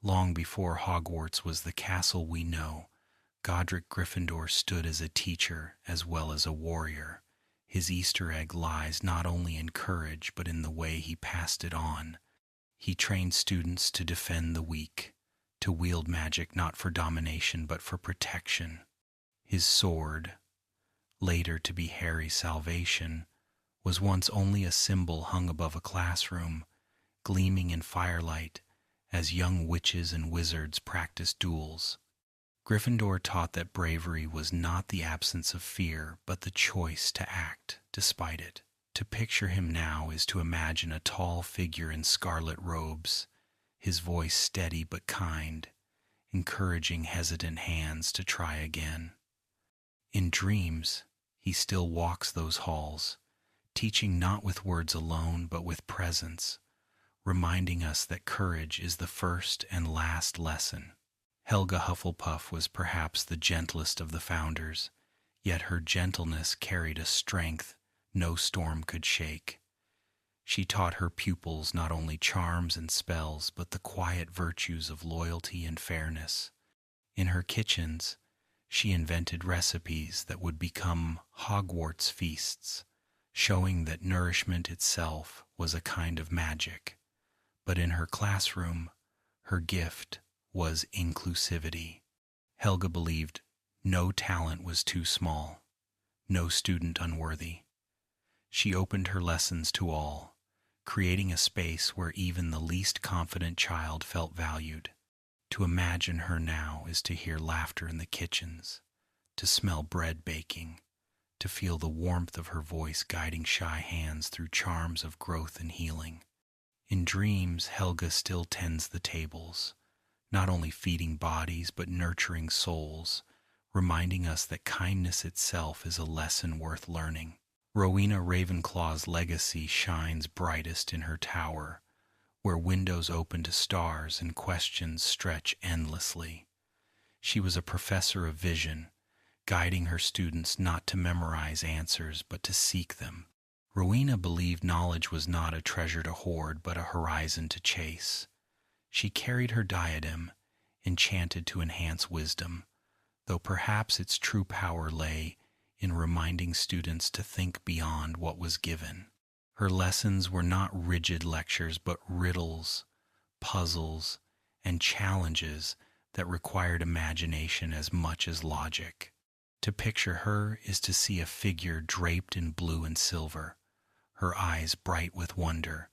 Long before Hogwarts was the castle we know, Godric Gryffindor stood as a teacher as well as a warrior. His Easter egg lies not only in courage but in the way he passed it on. He trained students to defend the weak, to wield magic not for domination but for protection. His sword, later to be Harry's salvation, was once only a symbol hung above a classroom, gleaming in firelight as young witches and wizards practiced duels. Gryffindor taught that bravery was not the absence of fear, but the choice to act despite it. To picture him now is to imagine a tall figure in scarlet robes, his voice steady but kind, encouraging hesitant hands to try again. In dreams, he still walks those halls, teaching not with words alone but with presence, reminding us that courage is the first and last lesson. Helga Hufflepuff was perhaps the gentlest of the founders, yet her gentleness carried a strength no storm could shake. She taught her pupils not only charms and spells, but the quiet virtues of loyalty and fairness. In her kitchens, she invented recipes that would become Hogwarts feasts, showing that nourishment itself was a kind of magic. But in her classroom, her gift was inclusivity. Helga believed no talent was too small, no student unworthy. She opened her lessons to all, creating a space where even the least confident child felt valued. To imagine her now is to hear laughter in the kitchens, to smell bread baking, to feel the warmth of her voice guiding shy hands through charms of growth and healing. In dreams, Helga still tends the tables, not only feeding bodies but nurturing souls, reminding us that kindness itself is a lesson worth learning. Rowena Ravenclaw's legacy shines brightest in her tower, where windows open to stars and questions stretch endlessly. She was a professor of vision, guiding her students not to memorize answers but to seek them. Rowena believed knowledge was not a treasure to hoard but a horizon to chase. She carried her diadem, enchanted to enhance wisdom, though perhaps its true power lay in reminding students to think beyond what was given. Her lessons were not rigid lectures but riddles, puzzles, and challenges that required imagination as much as logic. To picture her is to see a figure draped in blue and silver, her eyes bright with wonder,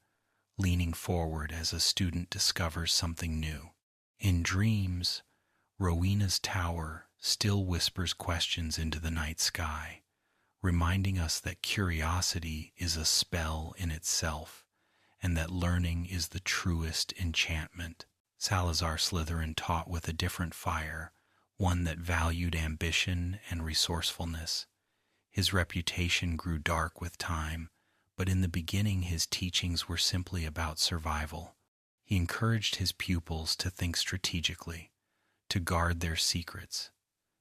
leaning forward as a student discovers something new. In dreams, Rowena's tower still whispers questions into the night sky, reminding us that curiosity is a spell in itself, and that learning is the truest enchantment. Salazar Slytherin taught with a different fire, one that valued ambition and resourcefulness. His reputation grew dark with time, but in the beginning his teachings were simply about survival. He encouraged his pupils to think strategically, to guard their secrets,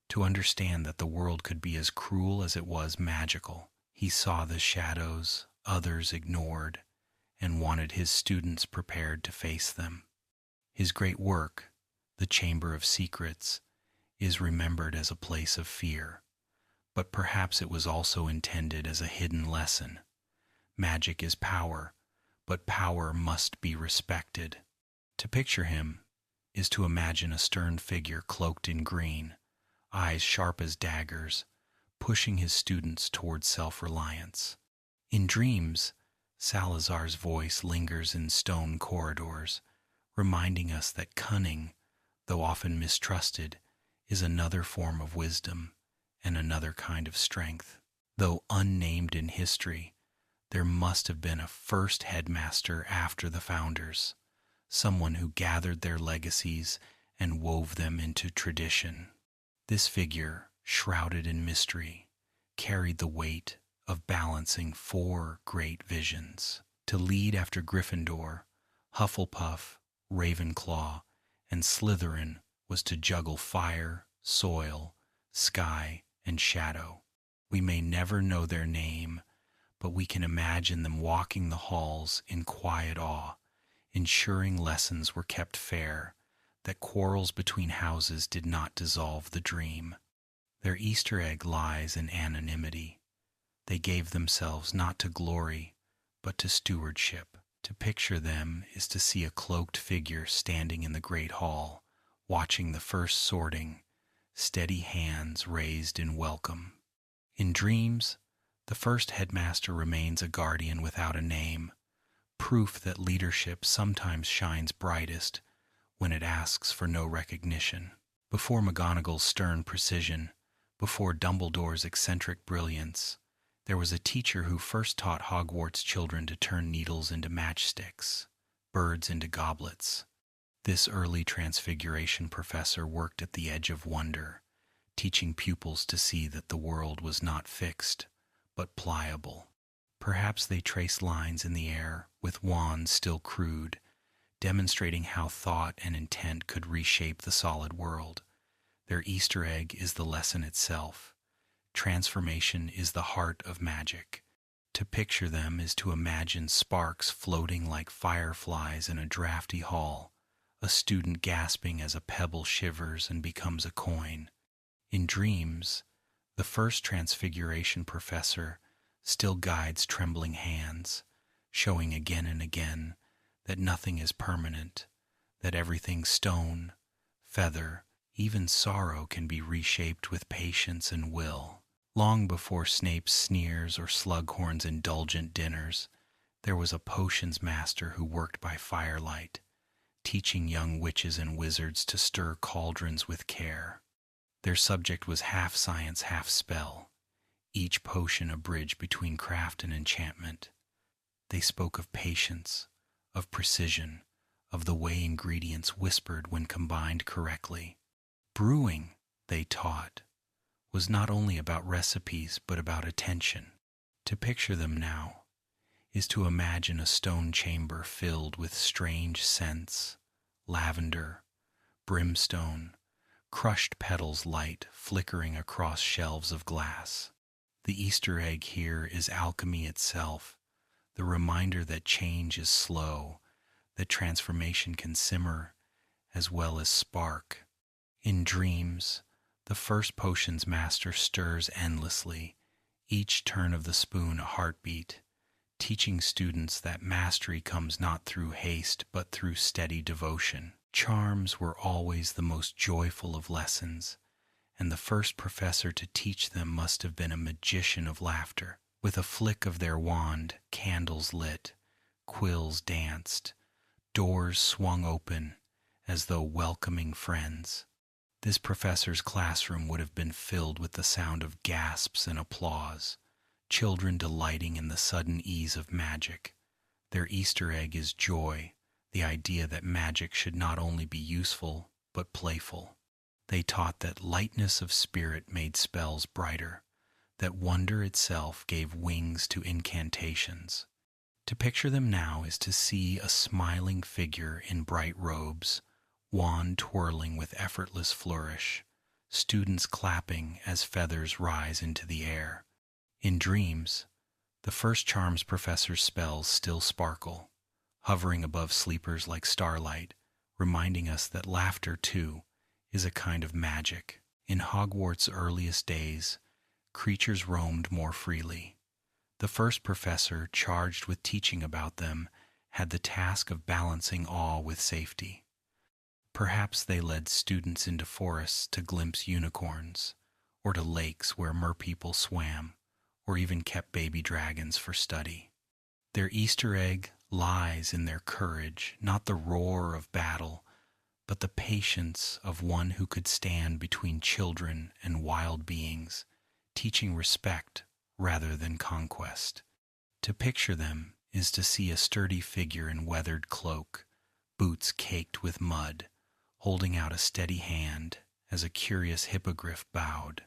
to understand that the world could be as cruel as it was magical. He saw the shadows others ignored and wanted his students prepared to face them. His great work, The Chamber of Secrets, is remembered as a place of fear, but perhaps it was also intended as a hidden lesson. Magic is power, but power must be respected. To picture him is to imagine a stern figure cloaked in green, eyes sharp as daggers, pushing his students toward self-reliance. In dreams, Salazar's voice lingers in stone corridors, reminding us that cunning, though often mistrusted, is another form of wisdom and another kind of strength. Though unnamed in history, there must have been a first headmaster after the founders, someone who gathered their legacies and wove them into tradition. This figure, shrouded in mystery, carried the weight of balancing four great visions: to lead after Gryffindor, Hufflepuff, Ravenclaw, and Slytherin was to juggle fire, soil, sky, and shadow. We may never know their name, but we can imagine them walking the halls in quiet awe, ensuring lessons were kept fair, that quarrels between houses did not dissolve the dream. Their Easter egg lies in anonymity. They gave themselves not to glory, but to stewardship. To picture them is to see a cloaked figure standing in the great hall, watching the first sorting, steady hands raised in welcome. In dreams, the first headmaster remains a guardian without a name, proof that leadership sometimes shines brightest when it asks for no recognition. Before McGonagall's stern precision, before Dumbledore's eccentric brilliance, there was a teacher who first taught Hogwarts children to turn needles into matchsticks, birds into goblets. This early Transfiguration professor worked at the edge of wonder, teaching pupils to see that the world was not fixed, but pliable. Perhaps they traced lines in the air with wands still crude, demonstrating how thought and intent could reshape the solid world. Their Easter egg is the lesson itself. Transformation is the heart of magic. To picture them is to imagine sparks floating like fireflies in a drafty hall, a student gasping as a pebble shivers and becomes a coin. In dreams, the first Transfiguration professor still guides trembling hands, showing again and again that nothing is permanent, that everything stone, feather, even sorrow can be reshaped with patience and will. Long before Snape's sneers or Slughorn's indulgent dinners, there was a potions master who worked by firelight, teaching young witches and wizards to stir cauldrons with care. Their subject was half science, half spell, each potion a bridge between craft and enchantment. They spoke of patience, of precision, of the way ingredients whispered when combined correctly. Brewing, they taught, was not only about recipes but about attention. To picture them now is to imagine a stone chamber filled with strange scents, lavender, brimstone, crushed petals light flickering across shelves of glass. The Easter egg here is alchemy itself, the reminder that change is slow, that transformation can simmer as well as spark. In dreams, the first potions master stirs endlessly, each turn of the spoon a heartbeat, teaching students that mastery comes not through haste but through steady devotion. Charms were always the most joyful of lessons, and the first professor to teach them must have been a magician of laughter. With a flick of their wand, candles lit, quills danced, doors swung open as though welcoming friends. This professor's classroom would have been filled with the sound of gasps and applause, children delighting in the sudden ease of magic. Their Easter egg is joy, the idea that magic should not only be useful, but playful. They taught that lightness of spirit made spells brighter, that wonder itself gave wings to incantations. To picture them now is to see a smiling figure in bright robes, wand twirling with effortless flourish, students clapping as feathers rise into the air. In dreams, the first charms professor's spells still sparkle, hovering above sleepers like starlight, reminding us that laughter, too, is a kind of magic. In Hogwarts' earliest days, creatures roamed more freely. The first professor, charged with teaching about them, had the task of balancing awe with safety. Perhaps they led students into forests to glimpse unicorns, or to lakes where merpeople swam, or even kept baby dragons for study. Their Easter egg lies in their courage, not the roar of battle, but the patience of one who could stand between children and wild beings, teaching respect rather than conquest. To picture them is to see a sturdy figure in weathered cloak, boots caked with mud, holding out a steady hand as a curious hippogriff bowed.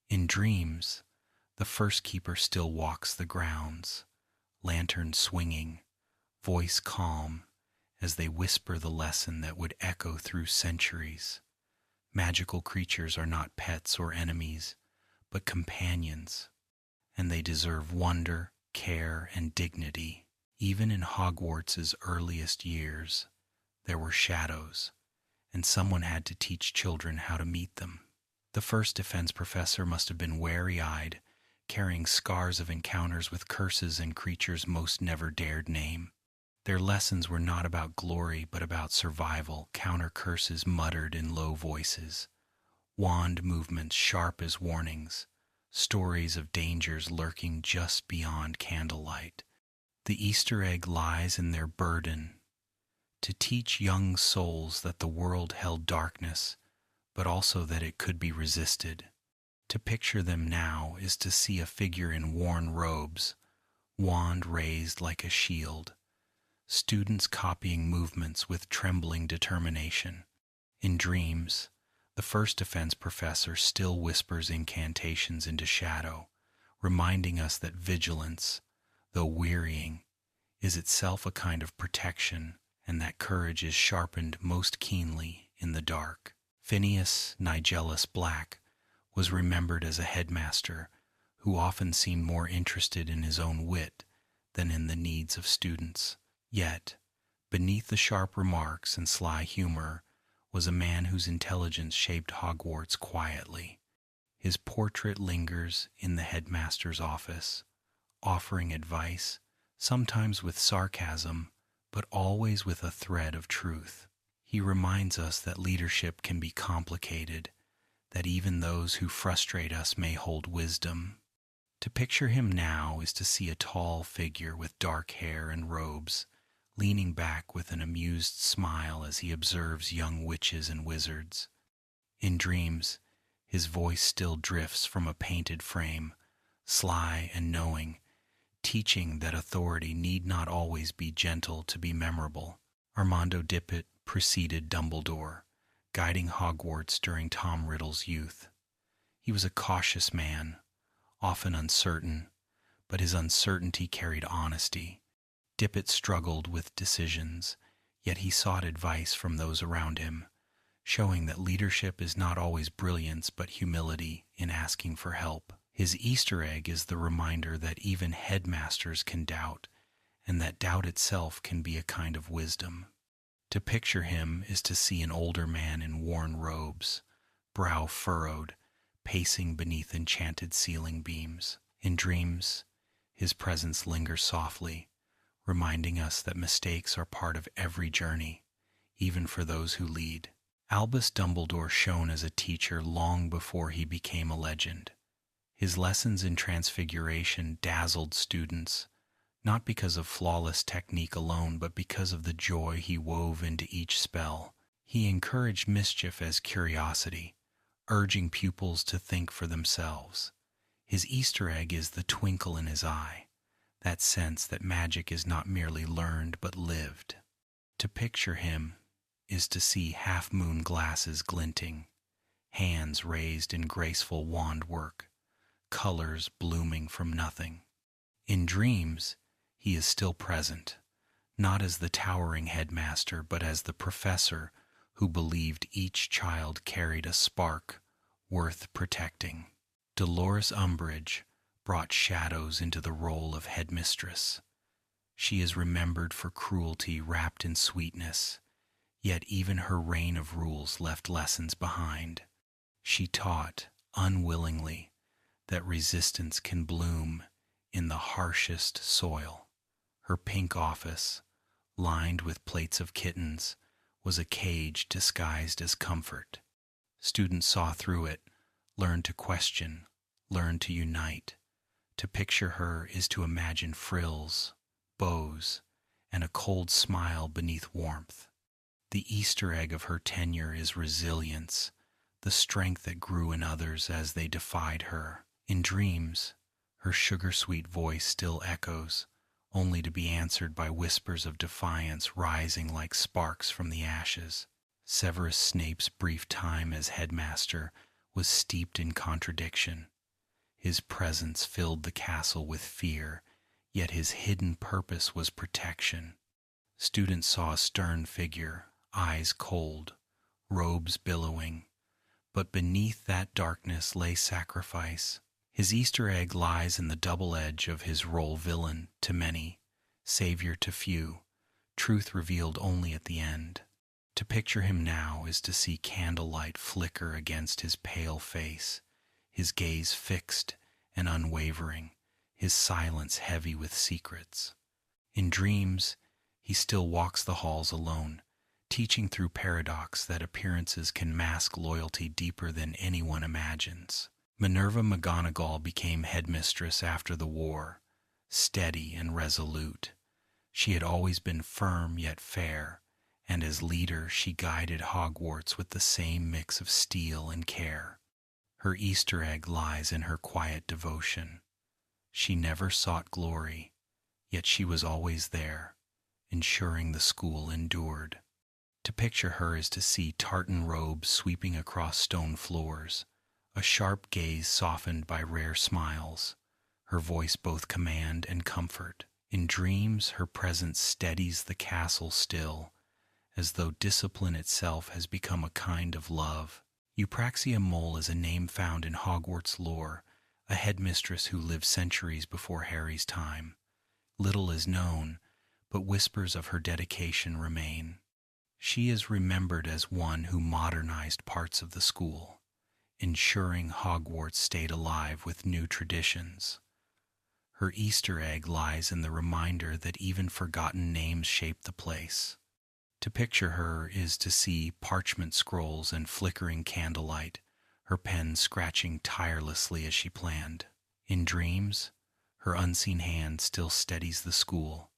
In dreams, the first keeper still walks the grounds, lantern swinging, voice calm, as they whisper the lesson that would echo through centuries. Magical creatures are not pets or enemies, but companions, and they deserve wonder, care, and dignity. Even in Hogwarts' earliest years, there were shadows, and someone had to teach children how to meet them. The first defense professor must have been wary-eyed, carrying scars of encounters with curses and creatures most never dared name. Their lessons were not about glory, but about survival, counter-curses muttered in low voices, wand movements sharp as warnings, stories of dangers lurking just beyond candlelight. The Easter egg lies in their burden, to teach young souls that the world held darkness, but also that it could be resisted. To picture them now is to see a figure in worn robes, wand raised like a shield, students copying movements with trembling determination. In dreams, the first defense professor still whispers incantations into shadow, reminding us that vigilance, though wearying, is itself a kind of protection, and that courage is sharpened most keenly in the dark. Phineas Nigellus Black was remembered as a headmaster who often seemed more interested in his own wit than in the needs of students. Yet, beneath the sharp remarks and sly humor was a man whose intelligence shaped Hogwarts quietly. His portrait lingers in the headmaster's office, offering advice, sometimes with sarcasm, but always with a thread of truth. He reminds us that leadership can be complicated, that even those who frustrate us may hold wisdom. To picture him now is to see a tall figure with dark hair and robes, leaning back with an amused smile as he observes young witches and wizards. In dreams, his voice still drifts from a painted frame, sly and knowing, teaching that authority need not always be gentle to be memorable. Armando Dippet preceded Dumbledore, guiding Hogwarts during Tom Riddle's youth. He was a cautious man, often uncertain, but his uncertainty carried honesty. Dippet struggled with decisions, yet he sought advice from those around him, showing that leadership is not always brilliance but humility in asking for help. His Easter egg is the reminder that even headmasters can doubt, and that doubt itself can be a kind of wisdom. To picture him is to see an older man in worn robes, brow furrowed, pacing beneath enchanted ceiling beams. In dreams, his presence lingers softly, reminding us that mistakes are part of every journey, even for those who lead. Albus Dumbledore shone as a teacher long before he became a legend. His lessons in transfiguration dazzled students, not because of flawless technique alone, but because of the joy he wove into each spell. He encouraged mischief as curiosity, urging pupils to think for themselves. His Easter egg is the twinkle in his eye, that sense that magic is not merely learned but lived. To picture him is to see half-moon glasses glinting, hands raised in graceful wand work, colors blooming from nothing. In dreams, he is still present, not as the towering headmaster, but as the professor who believed each child carried a spark worth protecting. Dolores Umbridge brought shadows into the role of headmistress. She is remembered for cruelty wrapped in sweetness, yet even her reign of rules left lessons behind. She taught, unwillingly, that resistance can bloom in the harshest soil. Her pink office, lined with plates of kittens, was a cage disguised as comfort. Students saw through it, learned to question, learned to unite. To picture her is to imagine frills, bows, and a cold smile beneath warmth. The Easter egg of her tenure is resilience, the strength that grew in others as they defied her. In dreams, her sugar-sweet voice still echoes, only to be answered by whispers of defiance rising like sparks from the ashes. Severus Snape's brief time as headmaster was steeped in contradiction. His presence filled the castle with fear, yet his hidden purpose was protection. Students saw a stern figure, eyes cold, robes billowing, but beneath that darkness lay sacrifice. His Easter egg lies in the double edge of his role: villain to many, savior to few, truth revealed only at the end. To picture him now is to see candlelight flicker against his pale face, his gaze fixed and unwavering, his silence heavy with secrets. In dreams, he still walks the halls alone, teaching through paradox that appearances can mask loyalty deeper than anyone imagines. Minerva McGonagall became headmistress after the war, steady and resolute. She had always been firm yet fair, and as leader she guided Hogwarts with the same mix of steel and care. Her Easter egg lies in her quiet devotion. She never sought glory, yet she was always there, ensuring the school endured. To picture her is to see tartan robes sweeping across stone floors, a sharp gaze softened by rare smiles, her voice both command and comfort. In dreams, her presence steadies the castle still, as though discipline itself has become a kind of love. Eupraxia Mole is a name found in Hogwarts lore, a headmistress who lived centuries before Harry's time. Little is known, but whispers of her dedication remain. She is remembered as one who modernized parts of the school, ensuring Hogwarts stayed alive with new traditions. Her Easter egg lies in the reminder that even forgotten names shape the place. To picture her is to see parchment scrolls and flickering candlelight, her pen scratching tirelessly as she planned. In dreams, her unseen hand still steadies the school,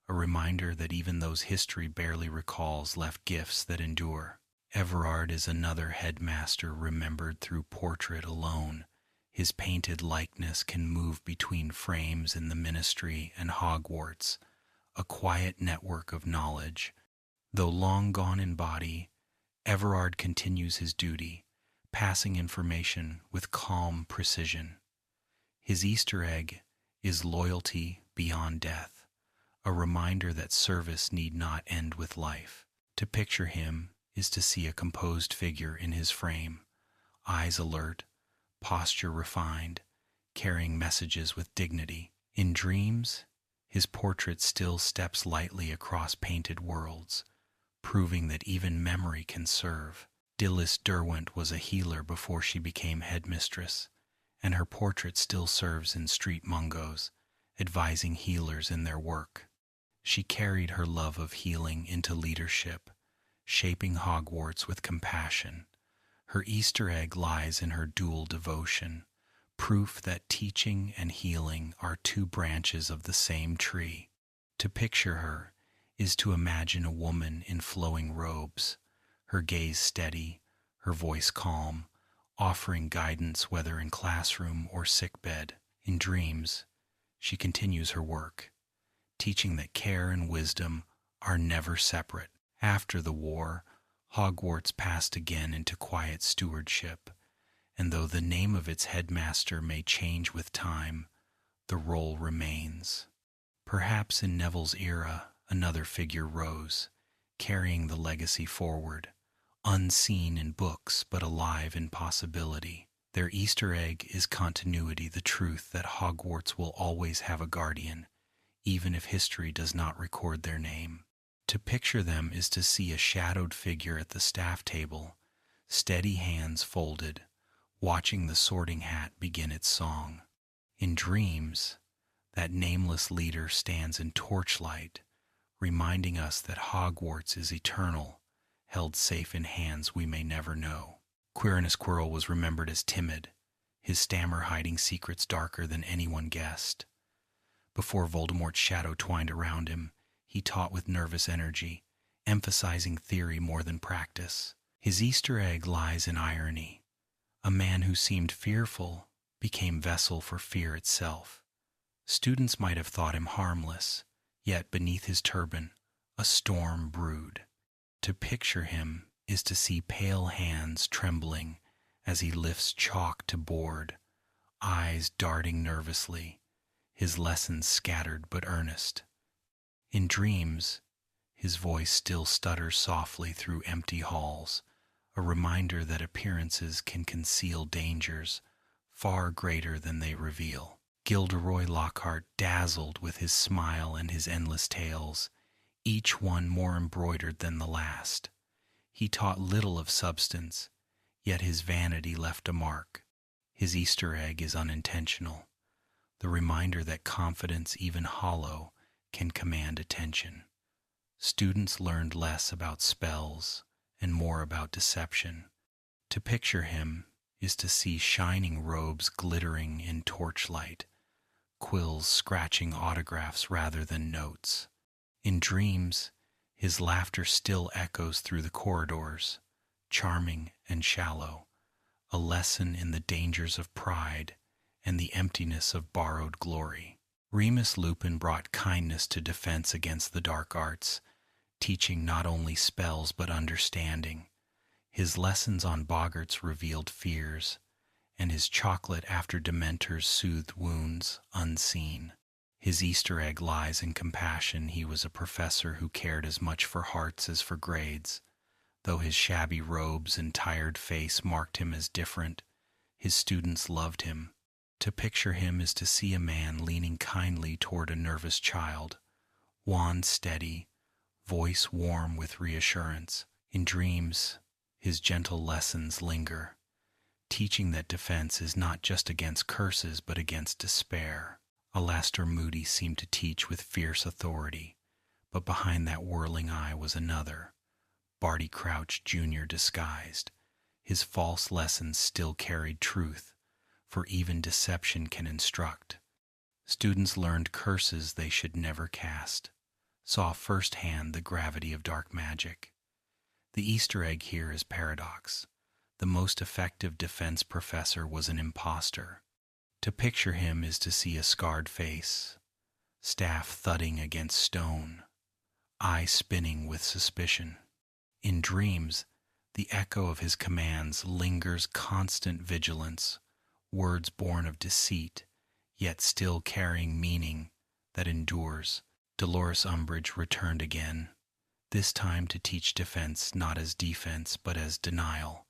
a reminder that even those history barely recalls left gifts that endure. Everard is another headmaster remembered through portrait alone. His painted likeness can move between frames in the Ministry and Hogwarts, a quiet network of knowledge. Though long gone in body, Everard continues his duty, passing information with calm precision. His Easter egg is loyalty beyond death, a reminder that service need not end with life. To picture him is to see a composed figure in his frame, eyes alert, posture refined, carrying messages with dignity. In dreams, his portrait still steps lightly across painted worlds, proving that even memory can serve. Dilys Derwent was a healer before she became headmistress, and her portrait still serves in street mungos, advising healers in their work. She carried her love of healing into leadership, shaping Hogwarts with compassion. Her Easter egg lies in her dual devotion, proof that teaching and healing are two branches of the same tree. To picture her is to imagine a woman in flowing robes, her gaze steady, her voice calm, offering guidance whether in classroom or sickbed. In dreams, she continues her work, teaching that care and wisdom are never separate. After the war, Hogwarts passed again into quiet stewardship, and though the name of its headmaster may change with time, the role remains. Perhaps in Neville's era, another figure rose, carrying the legacy forward, unseen in books but alive in possibility. Their Easter egg is continuity, the truth that Hogwarts will always have a guardian, even if history does not record their name. To picture them is to see a shadowed figure at the staff table, steady hands folded, watching the Sorting Hat begin its song. In dreams, that nameless leader stands in torchlight, reminding us that Hogwarts is eternal, held safe in hands we may never know. Quirinus Quirrell was remembered as timid, his stammer hiding secrets darker than anyone guessed. Before Voldemort's shadow twined around him, he taught with nervous energy, emphasizing theory more than practice. His Easter egg lies in irony. A man who seemed fearful became vessel for fear itself. Students might have thought him harmless, yet beneath his turban, a storm brewed. To picture him is to see pale hands trembling as he lifts chalk to board, eyes darting nervously, his lessons scattered but earnest. In dreams, his voice still stutters softly through empty halls, a reminder that appearances can conceal dangers far greater than they reveal. Gilderoy Lockhart dazzled with his smile and his endless tales, each one more embroidered than the last. He taught little of substance, yet his vanity left a mark. His Easter egg is unintentional, the reminder that confidence, even hollow, can command attention. Students learned less about spells and more about deception. To picture him is to see shining robes glittering in torchlight, quills scratching autographs rather than notes. In dreams, his laughter still echoes through the corridors, charming and shallow, a lesson in the dangers of pride and the emptiness of borrowed glory. Remus Lupin brought kindness to defense against the dark arts, teaching not only spells but understanding. His lessons on boggarts revealed fears, and his chocolate after Dementors soothed wounds unseen. His Easter egg lies in compassion. He was a professor who cared as much for hearts as for grades. Though his shabby robes and tired face marked him as different, his students loved him. To picture him is to see a man leaning kindly toward a nervous child, wand steady, voice warm with reassurance. In dreams, his gentle lessons linger, teaching that defense is not just against curses but against despair. Alastor Moody seemed to teach with fierce authority, but behind that whirling eye was another, Barty Crouch Jr. disguised. His false lessons still carried truth, for even deception can instruct. Students learned curses they should never cast, saw firsthand the gravity of dark magic. The Easter egg here is paradox. The most effective defense professor was an imposter. To picture him is to see a scarred face, staff thudding against stone, eye spinning with suspicion. In dreams, the echo of his commands lingers, constant vigilance, words born of deceit, yet still carrying meaning that endures. Dolores Umbridge returned again, this time to teach defense not as defense but as denial.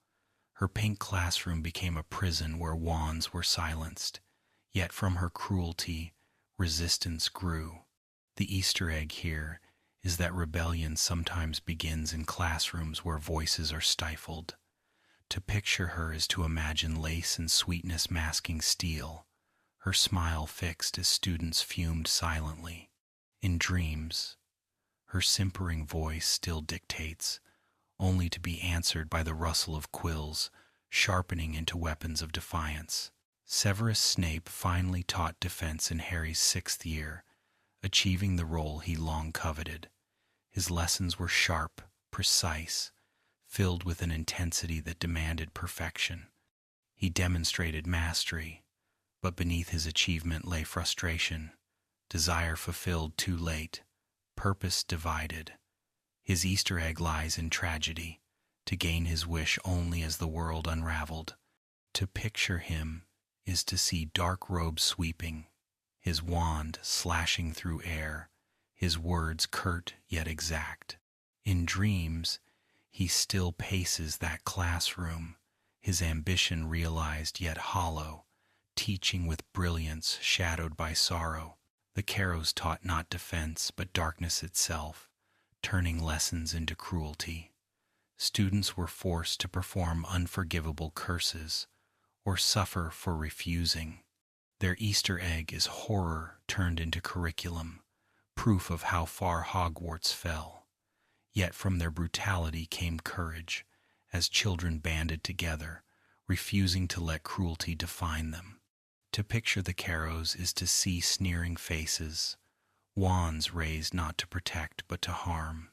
Her pink classroom became a prison where wands were silenced, yet from her cruelty, resistance grew. The Easter egg here is that rebellion sometimes begins in classrooms where voices are stifled. To picture her is to imagine lace and sweetness masking steel, her smile fixed as students fumed silently. In dreams, her simpering voice still dictates, only to be answered by the rustle of quills, sharpening into weapons of defiance. Severus Snape finally taught defense in Harry's 6th year, achieving the role he long coveted. His lessons were sharp, precise, filled with an intensity that demanded perfection. He demonstrated mastery, but beneath his achievement lay frustration, desire fulfilled too late, purpose divided. His Easter egg lies in tragedy, to gain his wish only as the world unraveled. To picture him is to see dark robes sweeping, his wand slashing through air, his words curt yet exact. In dreams, he still paces that classroom, his ambition realized yet hollow, teaching with brilliance shadowed by sorrow. The Carrows taught not defense but darkness itself, turning lessons into cruelty. Students were forced to perform unforgivable curses or suffer for refusing. Their Easter egg is horror turned into curriculum, proof of how far Hogwarts fell. Yet from their brutality came courage, as children banded together, refusing to let cruelty define them. To picture the Carrows is to see sneering faces, wands raised not to protect but to harm.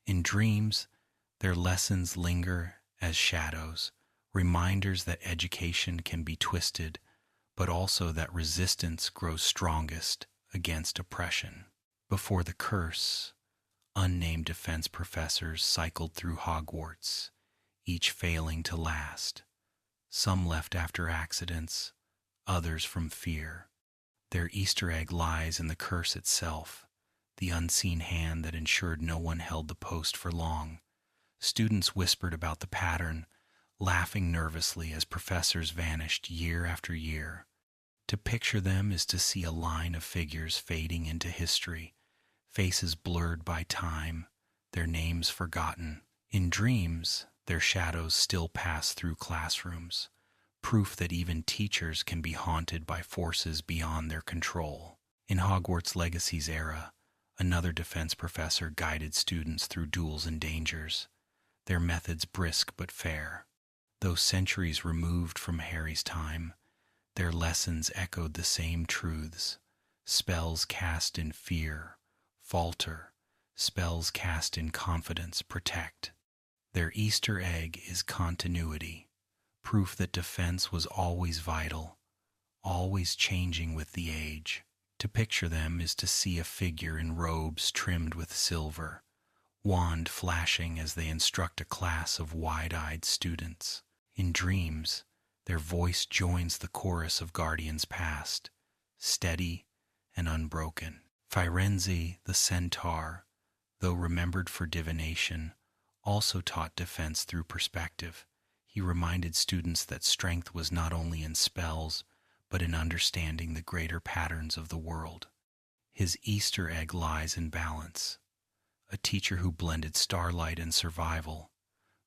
In dreams, their lessons linger as shadows, reminders that education can be twisted, but also that resistance grows strongest against oppression. Before the curse, unnamed defense professors cycled through Hogwarts, each failing to last. Some left after accidents, others from fear. Their Easter egg lies in the curse itself, the unseen hand that ensured no one held the post for long. Students whispered about the pattern, laughing nervously as professors vanished year after year. To picture them is to see a line of figures fading into history, faces blurred by time, their names forgotten. In dreams, their shadows still pass through classrooms, proof that even teachers can be haunted by forces beyond their control. In Hogwarts Legacy's era, another defense professor guided students through duels and dangers, their methods brisk but fair. Though centuries removed from Harry's time, their lessons echoed the same truths. Spells cast in fear, falter. Spells cast in confidence, protect. Their Easter egg is continuity, proof that defense was always vital, always changing with the age. To picture them is to see a figure in robes trimmed with silver, wand flashing as they instruct a class of wide-eyed students. In dreams, their voice joins the chorus of guardians past, steady and unbroken. Firenze, the centaur, though remembered for divination, also taught defense through perspective. He reminded students that strength was not only in spells, but in understanding the greater patterns of the world. His Easter egg lies in balance, a teacher who blended starlight and survival,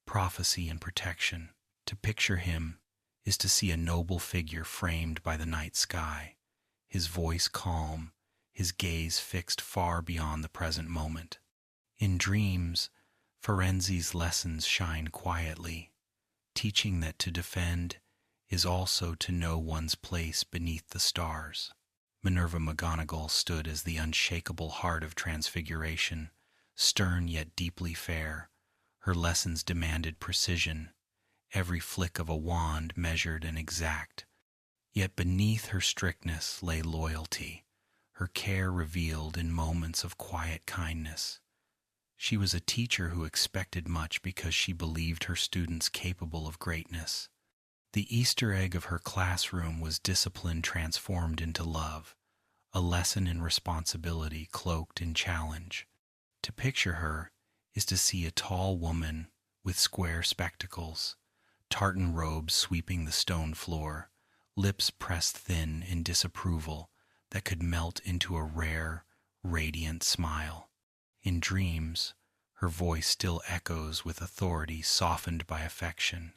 prophecy and protection. To picture him is to see a noble figure framed by the night sky, his voice calm, his gaze fixed far beyond the present moment. In dreams, Firenze's lessons shine quietly, teaching that to defend is also to know one's place beneath the stars. Minerva McGonagall stood as the unshakable heart of Transfiguration, stern yet deeply fair. Her lessons demanded precision, every flick of a wand measured and exact. Yet beneath her strictness lay loyalty, her care revealed in moments of quiet kindness. She was a teacher who expected much because she believed her students capable of greatness. The Easter egg of her classroom was discipline transformed into love, a lesson in responsibility cloaked in challenge. To picture her is to see a tall woman with square spectacles, tartan robes sweeping the stone floor, lips pressed thin in disapproval that could melt into a rare, radiant smile. In dreams, her voice still echoes with authority softened by affection,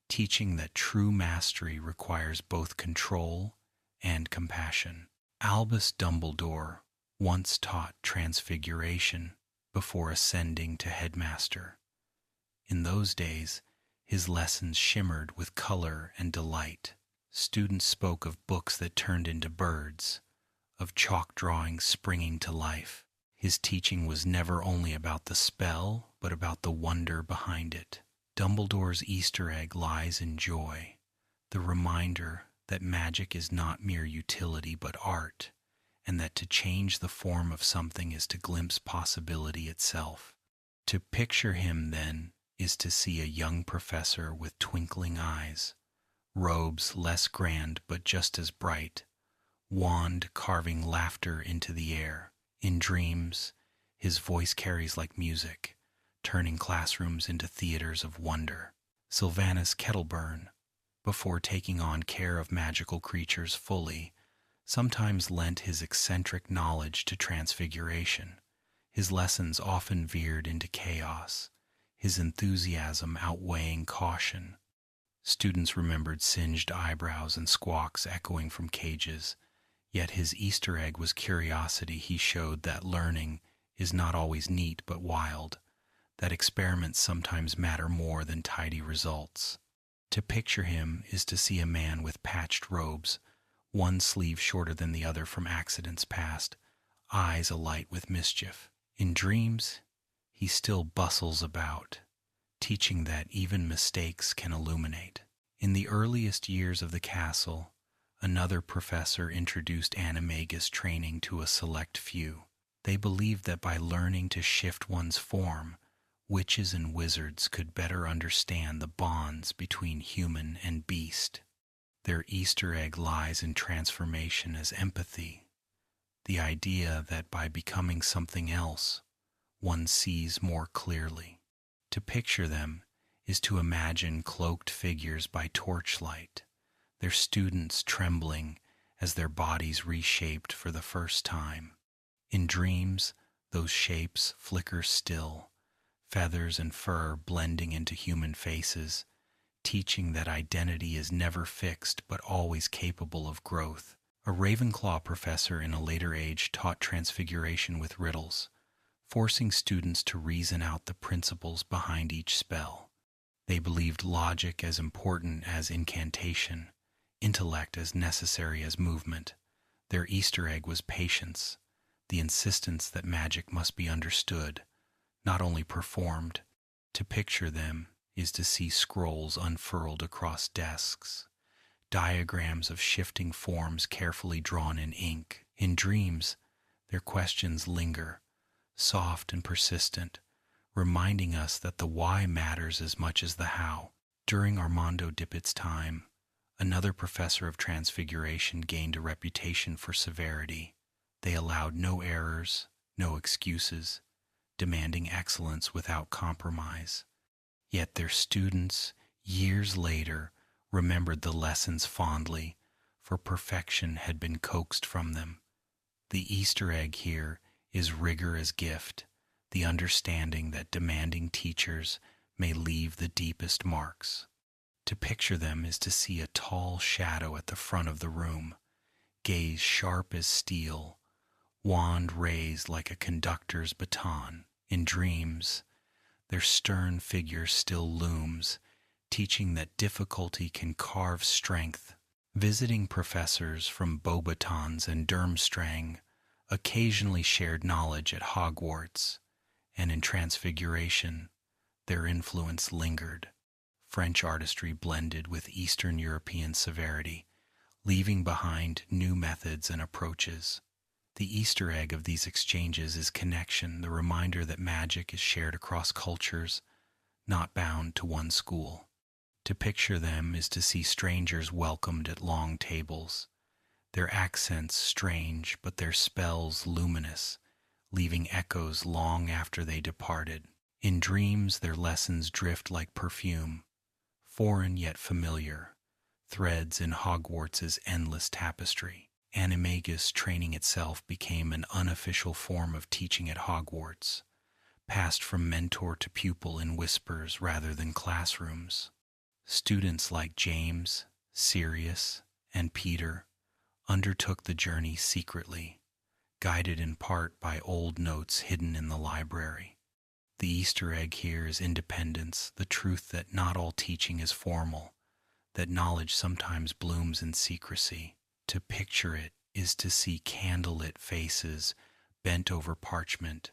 teaching that true mastery requires both control and compassion. Albus Dumbledore once taught Transfiguration before ascending to headmaster. In those days, his lessons shimmered with color and delight. Students spoke of books that turned into birds, of chalk drawings springing to life. His teaching was never only about the spell, but about the wonder behind it. Dumbledore's Easter egg lies in joy, the reminder that magic is not mere utility but art, and that to change the form of something is to glimpse possibility itself. To picture him, then, is to see a young professor with twinkling eyes, robes less grand but just as bright, wand carving laughter into the air. In dreams, his voice carries like music, turning classrooms into theaters of wonder. Sylvanus Kettleburn, before taking on care of magical creatures fully, sometimes lent his eccentric knowledge to Transfiguration. His lessons often veered into chaos, his enthusiasm outweighing caution. Students remembered singed eyebrows and squawks echoing from cages, yet his Easter egg was curiosity. He showed that learning is not always neat but wild, that experiments sometimes matter more than tidy results. To picture him is to see a man with patched robes, one sleeve shorter than the other from accidents past, eyes alight with mischief. In dreams, he still bustles about, teaching that even mistakes can illuminate. In the earliest years of the castle, another professor introduced animagus training to a select few. They believed that by learning to shift one's form, witches and wizards could better understand the bonds between human and beast. Their Easter egg lies in transformation as empathy, the idea that by becoming something else, one sees more clearly. To picture them is to imagine cloaked figures by torchlight, their students trembling as their bodies reshaped for the first time. In dreams, those shapes flicker still, feathers and fur blending into human faces, teaching that identity is never fixed but always capable of growth. A Ravenclaw professor in a later age taught transfiguration with riddles, forcing students to reason out the principles behind each spell. They believed logic as important as incantation, intellect as necessary as movement. Their Easter egg was patience, the insistence that magic must be understood, not only performed. To picture them is to see scrolls unfurled across desks, diagrams of shifting forms carefully drawn in ink. In dreams, their questions linger, soft and persistent, reminding us that the why matters as much as the how. During Armando Dippett's time, another professor of transfiguration gained a reputation for severity. They allowed no errors, no excuses, demanding excellence without compromise. Yet their students, years later, remembered the lessons fondly, for perfection had been coaxed from them. The Easter egg here is rigor as gift, the understanding that demanding teachers may leave the deepest marks. To picture them is to see a tall shadow at the front of the room, gaze sharp as steel, wand raised like a conductor's baton. In dreams, their stern figure still looms, teaching that difficulty can carve strength. Visiting professors from Beauxbatons and Durmstrang occasionally shared knowledge at Hogwarts, and in Transfiguration, their influence lingered. French artistry blended with Eastern European severity, leaving behind new methods and approaches. The Easter egg of these exchanges is connection, the reminder that magic is shared across cultures, not bound to one school. To picture them is to see strangers welcomed at long tables, their accents strange but their spells luminous, leaving echoes long after they departed. In dreams, their lessons drift like perfume, foreign yet familiar, threads in Hogwarts' endless tapestry. Animagus training itself became an unofficial form of teaching at Hogwarts, passed from mentor to pupil in whispers rather than classrooms. Students like James, Sirius, and Peter undertook the journey secretly, guided in part by old notes hidden in the library. The Easter egg here is independence, the truth that not all teaching is formal, that knowledge sometimes blooms in secrecy. To picture it is to see candlelit faces bent over parchment,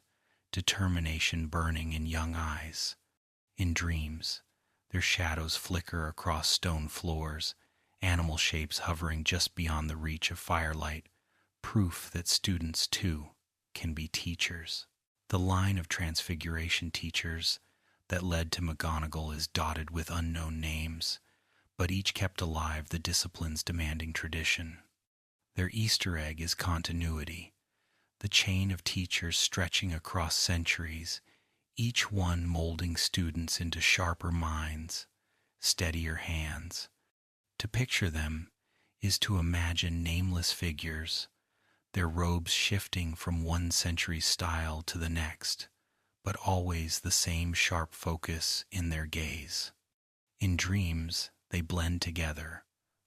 determination burning in young eyes. In dreams, their shadows flicker across stone floors, animal shapes hovering just beyond the reach of firelight, proof that students, too, can be teachers. The line of Transfiguration teachers that led to McGonagall is dotted with unknown names, but each kept alive the discipline's demanding tradition. Their Easter egg is continuity, the chain of teachers stretching across centuries, each one molding students into sharper minds, steadier hands. To picture them is to imagine nameless figures, their robes shifting from one century's style to the next, but always the same sharp focus in their gaze. In dreams, they blend together,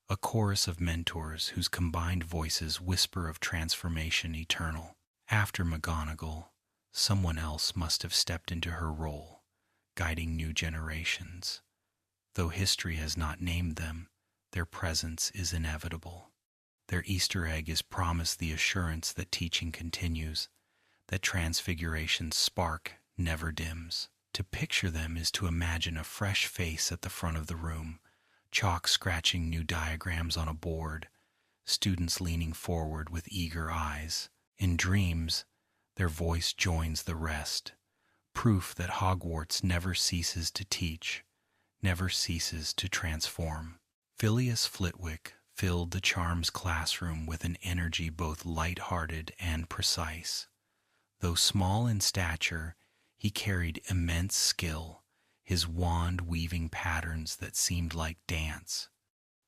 a chorus of mentors whose combined voices whisper of transformation eternal. After McGonagall, someone else must have stepped into her role, guiding new generations. Though history has not named them, their presence is inevitable. Their Easter egg is promised the assurance that teaching continues, that Transfiguration's spark never dims. To picture them is to imagine a fresh face at the front of the room, chalk scratching new diagrams on a board, students leaning forward with eager eyes. In dreams, their voice joins the rest, proof that Hogwarts never ceases to teach, never ceases to transform. Phileas Flitwick filled the Charms classroom with an energy both light-hearted and precise. Though small in stature, he carried immense skill, his wand weaving patterns that seemed like dance.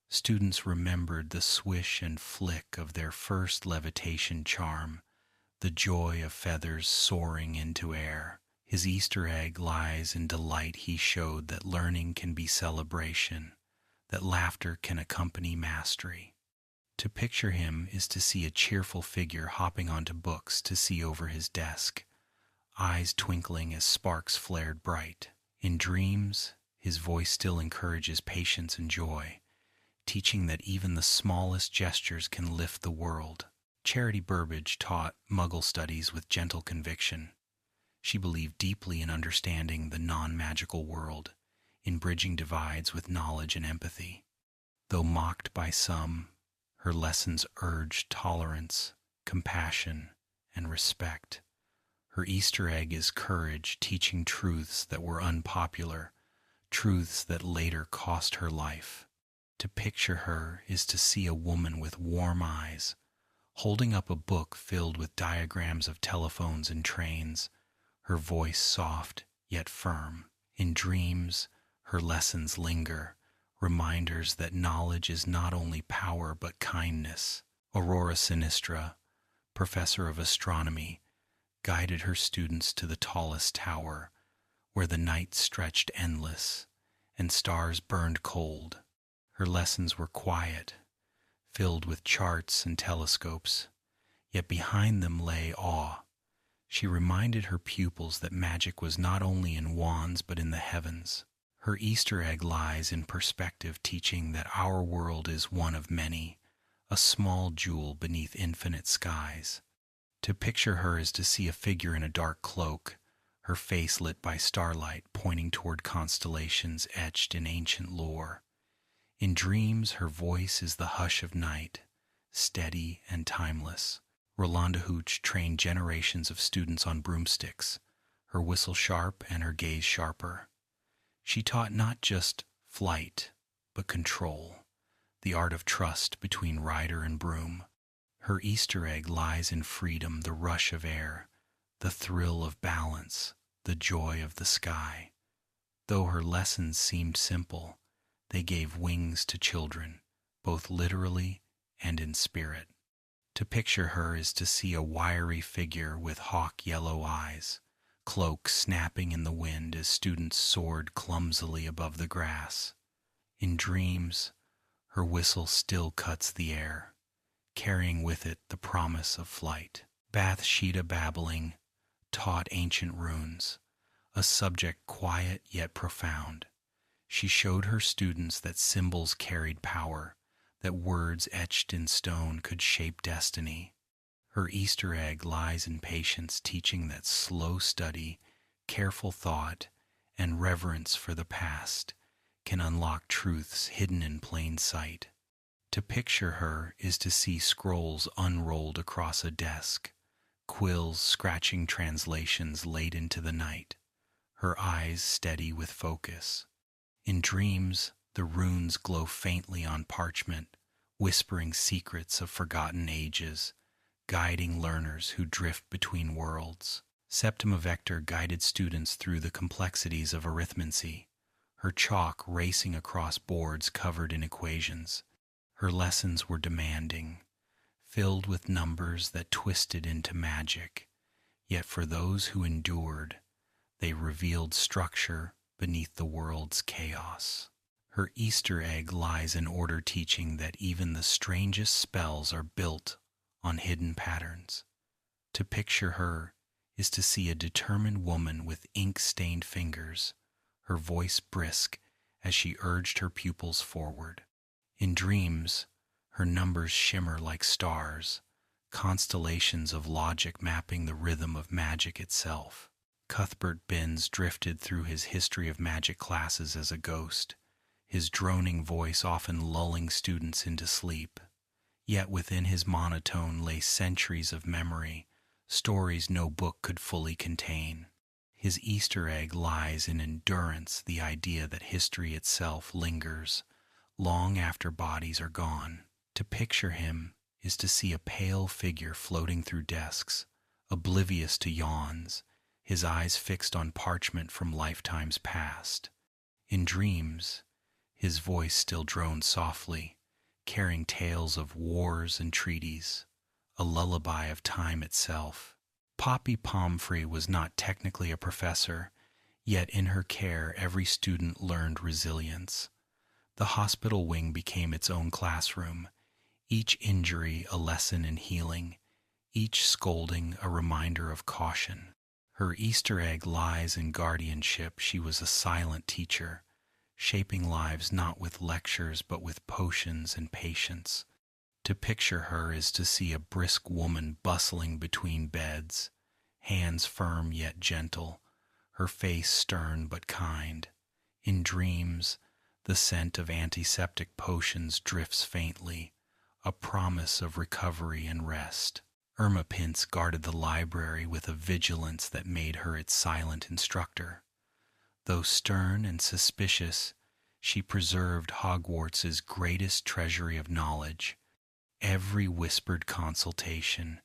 Students remembered the swish and flick of their first levitation charm, the joy of feathers soaring into air. His Easter egg lies in delight. He showed that learning can be celebration, that laughter can accompany mastery. To picture him is to see a cheerful figure hopping onto books to see over his desk, eyes twinkling as sparks flared bright. In dreams, his voice still encourages patience and joy, teaching that even the smallest gestures can lift the world. Charity Burbage taught Muggle studies with gentle conviction. She believed deeply in understanding the non-magical world, in bridging divides with knowledge and empathy. Though mocked by some, her lessons urged tolerance, compassion, and respect. Her Easter egg is courage, teaching truths that were unpopular, truths that later cost her life. To picture her is to see a woman with warm eyes, holding up a book filled with diagrams of telephones and trains, her voice soft yet firm. In dreams, her lessons linger, reminders that knowledge is not only power but kindness. Aurora Sinistra, professor of astronomy, guided her students to the tallest tower, where the night stretched endless and stars burned cold. Her lessons were quiet, filled with charts and telescopes, yet behind them lay awe. She reminded her pupils that magic was not only in wands but in the heavens. Her Easter egg lies in perspective, teaching that our world is one of many, a small jewel beneath infinite skies. To picture her is to see a figure in a dark cloak, her face lit by starlight, pointing toward constellations etched in ancient lore. In dreams, her voice is the hush of night, steady and timeless. Rolanda Hooch trained generations of students on broomsticks, her whistle sharp and her gaze sharper. She taught not just flight, but control, the art of trust between rider and broom. Her Easter egg lies in freedom, the rush of air, the thrill of balance, the joy of the sky. Though her lessons seemed simple, they gave wings to children, both literally and in spirit. To picture her is to see a wiry figure with hawk yellow eyes, cloak snapping in the wind as students soared clumsily above the grass. In dreams, her whistle still cuts the air, carrying with it the promise of flight. Bathsheba babbling taught ancient runes, a subject quiet yet profound. She showed her students that symbols carried power, that words etched in stone could shape destiny. Her Easter egg lies in patience, teaching that slow study, careful thought, and reverence for the past can unlock truths hidden in plain sight. To picture her is to see scrolls unrolled across a desk, quills scratching translations late into the night, her eyes steady with focus. In dreams, the runes glow faintly on parchment, whispering secrets of forgotten ages, guiding learners who drift between worlds. Septima Vector guided students through the complexities of arithmancy, her chalk racing across boards covered in equations. Her lessons were demanding, filled with numbers that twisted into magic, yet for those who endured, they revealed structure beneath the world's chaos. Her Easter egg lies in order, teaching that even the strangest spells are built on hidden patterns. To picture her is to see a determined woman with ink-stained fingers, her voice brisk as she urged her pupils forward. In dreams, her numbers shimmer like stars, constellations of logic mapping the rhythm of magic itself. Cuthbert Binns drifted through his history of magic classes as a ghost, his droning voice often lulling students into sleep. Yet within his monotone lay centuries of memory, stories no book could fully contain. His Easter egg lies in endurance, the idea that history itself lingers long after bodies are gone. To picture him is to see a pale figure floating through desks, oblivious to yawns, his eyes fixed on parchment from lifetimes past. In dreams, his voice still droned softly, carrying tales of wars and treaties, a lullaby of time itself. Poppy Pomfrey was not technically a professor, yet in her care every student learned resilience. The hospital wing became its own classroom, each injury a lesson in healing, each scolding a reminder of caution. Her Easter egg lies in guardianship. She was a silent teacher, shaping lives not with lectures but with potions and patience. To picture her is to see a brisk woman bustling between beds, hands firm yet gentle, her face stern but kind. In dreams, the scent of antiseptic potions drifts faintly, a promise of recovery and rest. Irma Pince guarded the library with a vigilance that made her its silent instructor. Though stern and suspicious, she preserved Hogwarts's greatest treasury of knowledge. Every whispered consultation,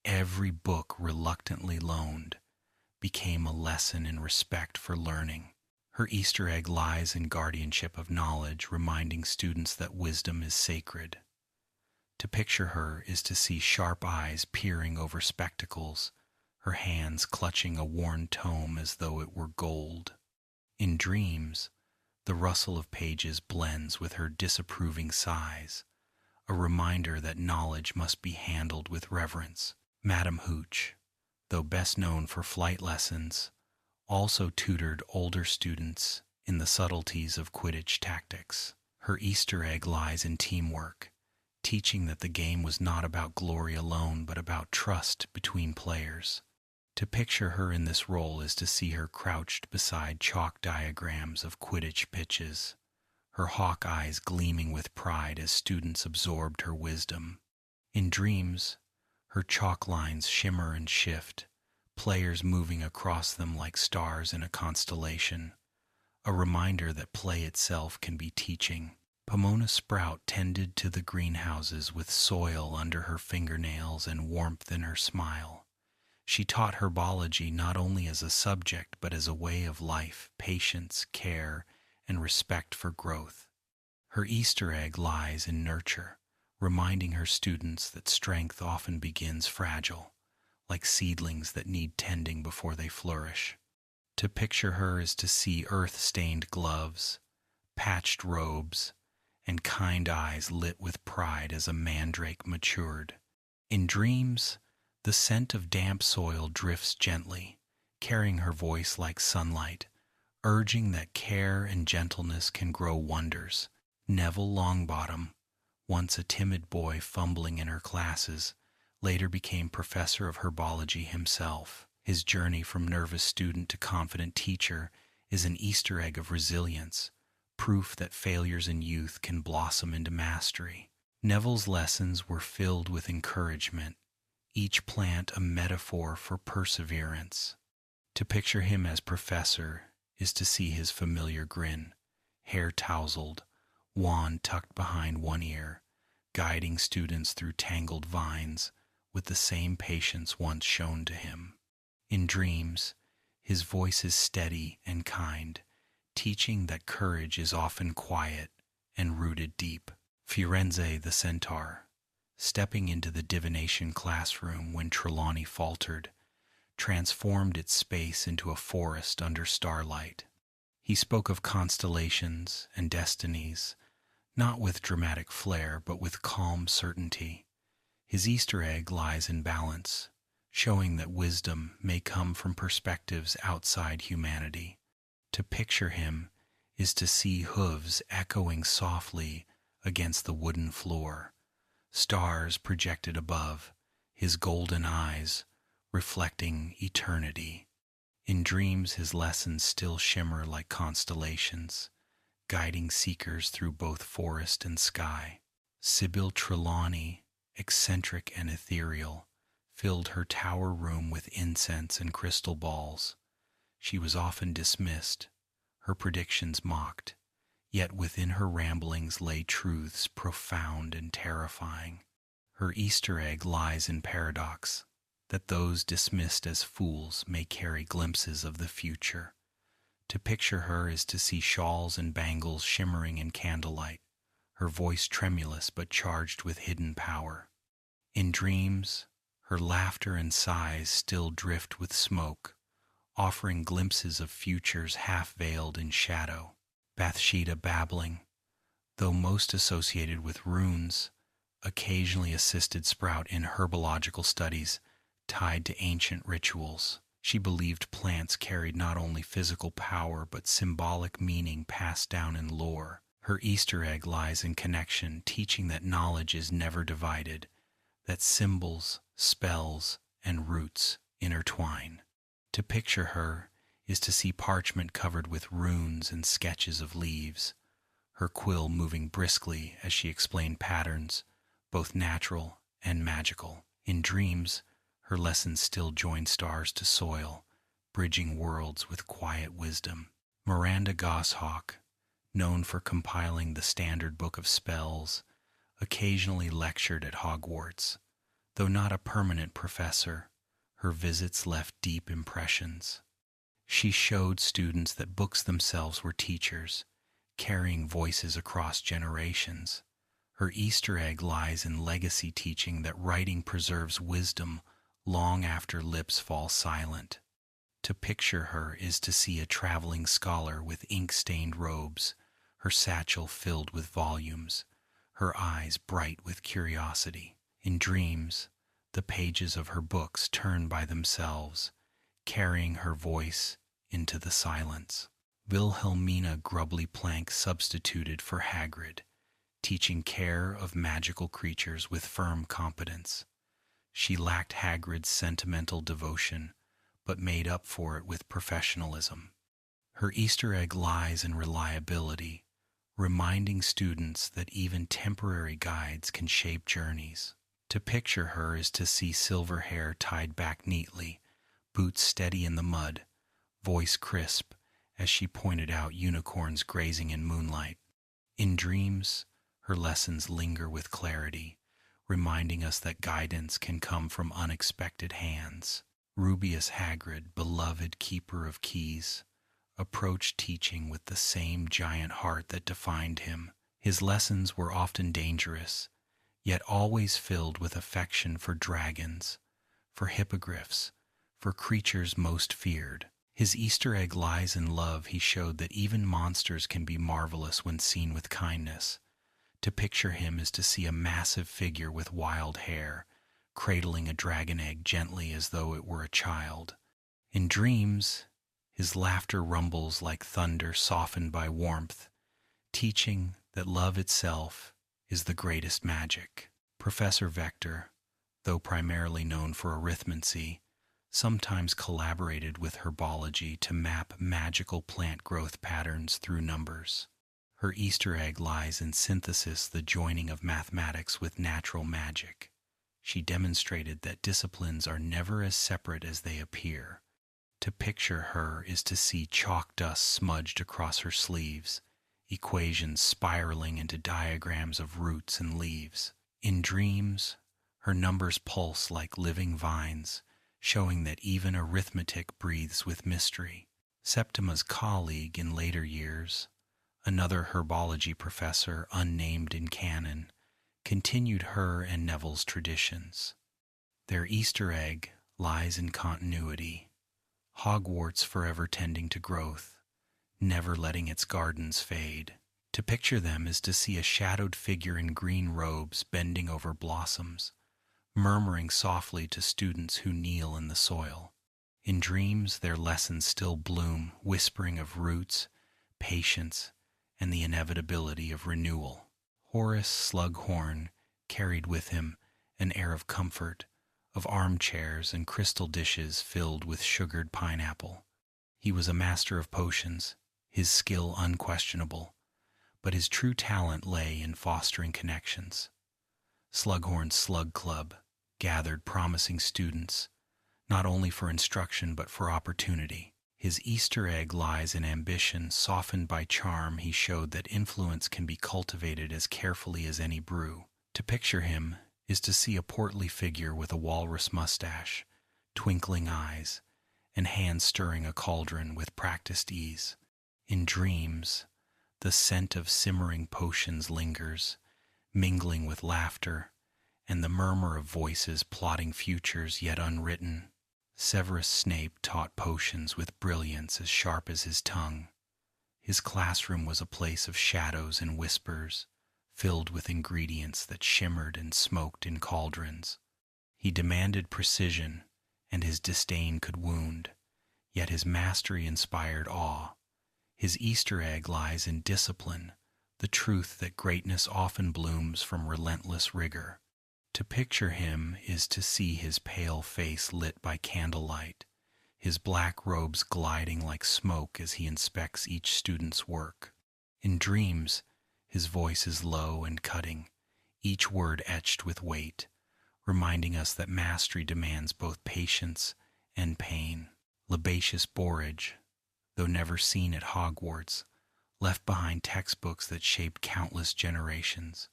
every book reluctantly loaned, became a lesson in respect for learning. Her Easter egg lies in guardianship of knowledge, reminding students that wisdom is sacred. To picture her is to see sharp eyes peering over spectacles, her hands clutching a worn tome as though it were gold. In dreams, the rustle of pages blends with her disapproving sighs, a reminder that knowledge must be handled with reverence. Madame Hooch, though best known for flight lessons, also tutored older students in the subtleties of Quidditch tactics. Her Easter egg lies in teamwork, teaching that the game was not about glory alone but about trust between players. To picture her in this role is to see her crouched beside chalk diagrams of Quidditch pitches, her hawk eyes gleaming with pride as students absorbed her wisdom. In dreams, her chalk lines shimmer and shift, players moving across them like stars in a constellation, a reminder that play itself can be teaching. Pomona Sprout tended to the greenhouses with soil under her fingernails and warmth in her smile. She taught herbology not only as a subject but as a way of life, patience, care, and respect for growth. Her Easter egg lies in nurture, reminding her students that strength often begins fragile, like seedlings that need tending before they flourish. To picture her is to see earth-stained gloves, patched robes, and kind eyes lit with pride as a mandrake matured. In dreams, the scent of damp soil drifts gently, carrying her voice like sunlight, urging that care and gentleness can grow wonders. Neville Longbottom, once a timid boy fumbling in her classes, later became professor of herbology himself. His journey from nervous student to confident teacher is an Easter egg of resilience, proof that failures in youth can blossom into mastery. Neville's lessons were filled with encouragement, each plant a metaphor for perseverance. To picture him as professor is to see his familiar grin, hair tousled, wand tucked behind one ear, guiding students through tangled vines with the same patience once shown to him. In dreams, his voice is steady and kind, teaching that courage is often quiet and rooted deep. Firenze the Centaur, stepping into the divination classroom when Trelawney faltered, transformed its space into a forest under starlight. He spoke of constellations and destinies, not with dramatic flair but with calm certainty. His Easter egg lies in balance, showing that wisdom may come from perspectives outside humanity. To picture him is to see hooves echoing softly against the wooden floor, stars projected above, his golden eyes reflecting eternity. In dreams his lessons still shimmer like constellations, guiding seekers through both forest and sky. Sybil Trelawney, eccentric and ethereal, filled her tower room with incense and crystal balls. She was often dismissed, her predictions mocked, yet within her ramblings lay truths profound and terrifying. Her Easter egg lies in paradox, that those dismissed as fools may carry glimpses of the future. To picture her is to see shawls and bangles shimmering in candlelight, her voice tremulous but charged with hidden power. In dreams, Her laughter and sighs still drift with smoke, offering glimpses of futures half-veiled in shadow. Bathsheba babbling, though most associated with runes, occasionally assisted Sprout in herbological studies tied to ancient rituals. She believed plants carried not only physical power but symbolic meaning passed down in lore. Her Easter egg lies in connection, teaching that knowledge is never divided, that symbols, spells, and roots intertwine. To picture her is to see parchment covered with runes and sketches of leaves, her quill moving briskly as she explained patterns, both natural and magical. In dreams, her lessons still join stars to soil, bridging worlds with quiet wisdom. Miranda Goshawk, known for compiling the Standard Book of Spells, occasionally lectured at Hogwarts. Though not a permanent professor, her visits left deep impressions. She showed students that books themselves were teachers, carrying voices across generations. Her Easter egg lies in legacy teaching that writing preserves wisdom long after lips fall silent. To picture her is to see a traveling scholar with ink-stained robes, her satchel filled with volumes, her eyes bright with curiosity. In dreams, the pages of her books turn by themselves, carrying her voice into the silence. Wilhelmina Grubbly Plank substituted for Hagrid, teaching care of magical creatures with firm competence. She lacked Hagrid's sentimental devotion, but made up for it with professionalism. Her Easter egg lies in reliability, reminding students that even temporary guides can shape journeys. To picture her is to see silver hair tied back neatly, boots steady in the mud, voice crisp as she pointed out unicorns grazing in moonlight. In dreams, her lessons linger with clarity, reminding us that guidance can come from unexpected hands. Rubeus Hagrid, beloved keeper of keys, approached teaching with the same giant heart that defined him. His lessons were often dangerous, yet always filled with affection for dragons, for hippogriffs, for creatures most feared. His Easter egg lies in love. He showed that even monsters can be marvelous when seen with kindness. To picture him is to see a massive figure with wild hair, cradling a dragon egg gently as though it were a child. In dreams, his laughter rumbles like thunder softened by warmth, teaching that love itself is the greatest magic. Professor Vector, though primarily known for arithmancy, sometimes collaborated with herbology to map magical plant growth patterns through numbers. Her Easter egg lies in synthesis, the joining of mathematics with natural magic. She demonstrated that disciplines are never as separate as they appear. To picture her is to see chalk dust smudged across her sleeves, equations spiraling into diagrams of roots and leaves. In dreams, her numbers pulse like living vines, showing that even arithmetic breathes with mystery. Septima's colleague in later years, another herbology professor unnamed in canon, continued her and Neville's traditions. Their Easter egg lies in continuity, Hogwarts forever tending to growth, never letting its gardens fade. To picture them is to see a shadowed figure in green robes bending over blossoms, murmuring softly to students who kneel in the soil. In dreams, their lessons still bloom, whispering of roots, patience, and the inevitability of renewal. Horace Slughorn carried with him an air of comfort, of armchairs and crystal dishes filled with sugared pineapple. He was a master of potions, his skill unquestionable, but his true talent lay in fostering connections. Slughorn's Slug Club gathered promising students, not only for instruction but for opportunity. His Easter egg lies in ambition softened by charm. He showed that influence can be cultivated as carefully as any brew. To picture him is to see a portly figure with a walrus mustache, twinkling eyes, and hands stirring a cauldron with practiced ease. In dreams, the scent of simmering potions lingers, mingling with laughter and the murmur of voices plotting futures yet unwritten. Severus Snape taught potions with brilliance as sharp as his tongue. His classroom was a place of shadows and whispers, filled with ingredients that shimmered and smoked in cauldrons. He demanded precision, and his disdain could wound, yet his mastery inspired awe. His Easter egg lies in discipline, the truth that greatness often blooms from relentless rigor. To picture him is to see his pale face lit by candlelight, his black robes gliding like smoke as he inspects each student's work. In dreams, his voice is low and cutting, each word etched with weight, reminding us that mastery demands both patience and pain. Libatius Borage, though never seen at Hogwarts, left behind textbooks that shaped countless generations.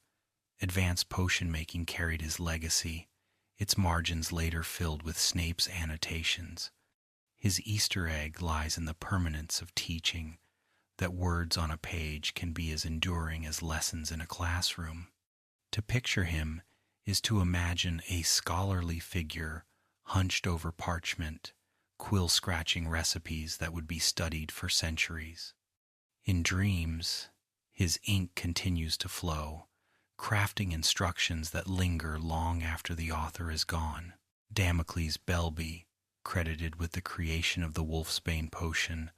Advanced potion-making carried his legacy, its margins later filled with Snape's annotations. His Easter egg lies in the permanence of teaching, that words on a page can be as enduring as lessons in a classroom. To picture him is to imagine a scholarly figure hunched over parchment, quill-scratching recipes that would be studied for centuries. In dreams, his ink continues to flow, crafting instructions that linger long after the author is gone. Damocles Belby, credited with the creation of the Wolfsbane potion,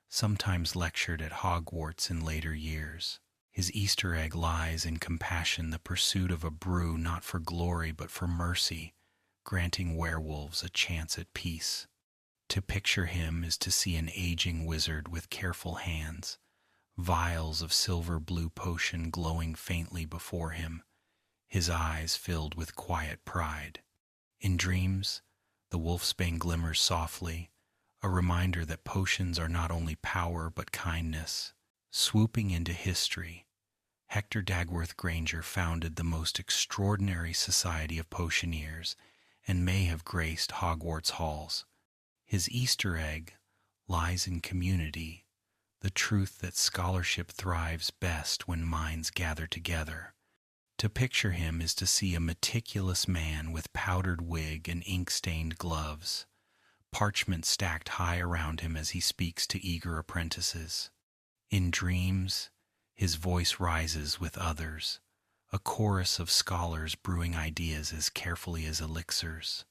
sometimes lectured at Hogwarts in later years. His Easter egg lies in compassion, the pursuit of a brew not for glory but for mercy, granting werewolves a chance at peace. To picture him is to see an aging wizard with careful hands, vials of silver-blue potion glowing faintly before him, his eyes filled with quiet pride. In dreams, the wolfsbane glimmers softly, a reminder that potions are not only power but kindness. Swooping into history, Hector Dagworth Granger founded the most extraordinary society of potioneers and may have graced Hogwarts halls. His Easter egg lies in community, the truth that scholarship thrives best when minds gather together. To picture him is to see a meticulous man with powdered wig and ink-stained gloves, parchment stacked high around him as he speaks to eager apprentices. In dreams, his voice rises with others, a chorus of scholars brewing ideas as carefully as elixirs.